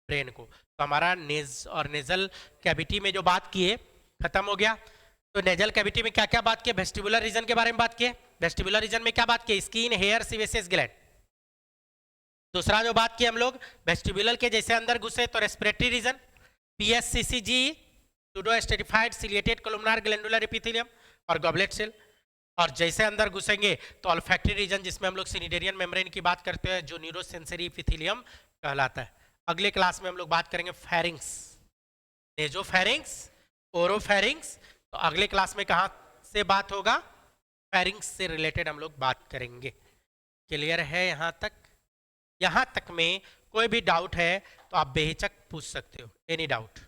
ब्रेन को। तो हमारा नेज और नेजल कैविटी में जो बात किए खत्म हो गया। तो नेजल कैविटी में क्या क्या बात किए, वेस्टिबुलर रीजन के बारे में बात किए। वेस्टिबुलर रीजन में क्या बात की, स्किन, हेयर, सीवेसियस ग्लैंड। दूसरा जो बात की हम लोग, वेस्टिबुलर के जैसे अंदर घुसे तो respiratory reason, PSCCG, pseudo stratified ciliated columnar glandular epithelium और गॉबलेट सेल। और जैसे अंदर घुसेंगे तो ऑल्फैक्टरी रीजन, जिसमें हम लोग सिनिडेरियन मेम्ब्रेन की बात करते हैं, जो न्यूरोसेंसरी एपिथेलियम कहलाता है। अगले क्लास में हम लोग बात करेंगे फेरिंग्स, नेजोफेरिंग्स, ओरोफेरिंग्स। तो अगले क्लास में कहाँ से बात होगा, फेरिंग्स से रिलेटेड हम लोग बात करेंगे। क्लियर है यहाँ तक? यहाँ तक में कोई भी डाउट है तो आप बेहिचक पूछ सकते हो, एनी डाउट।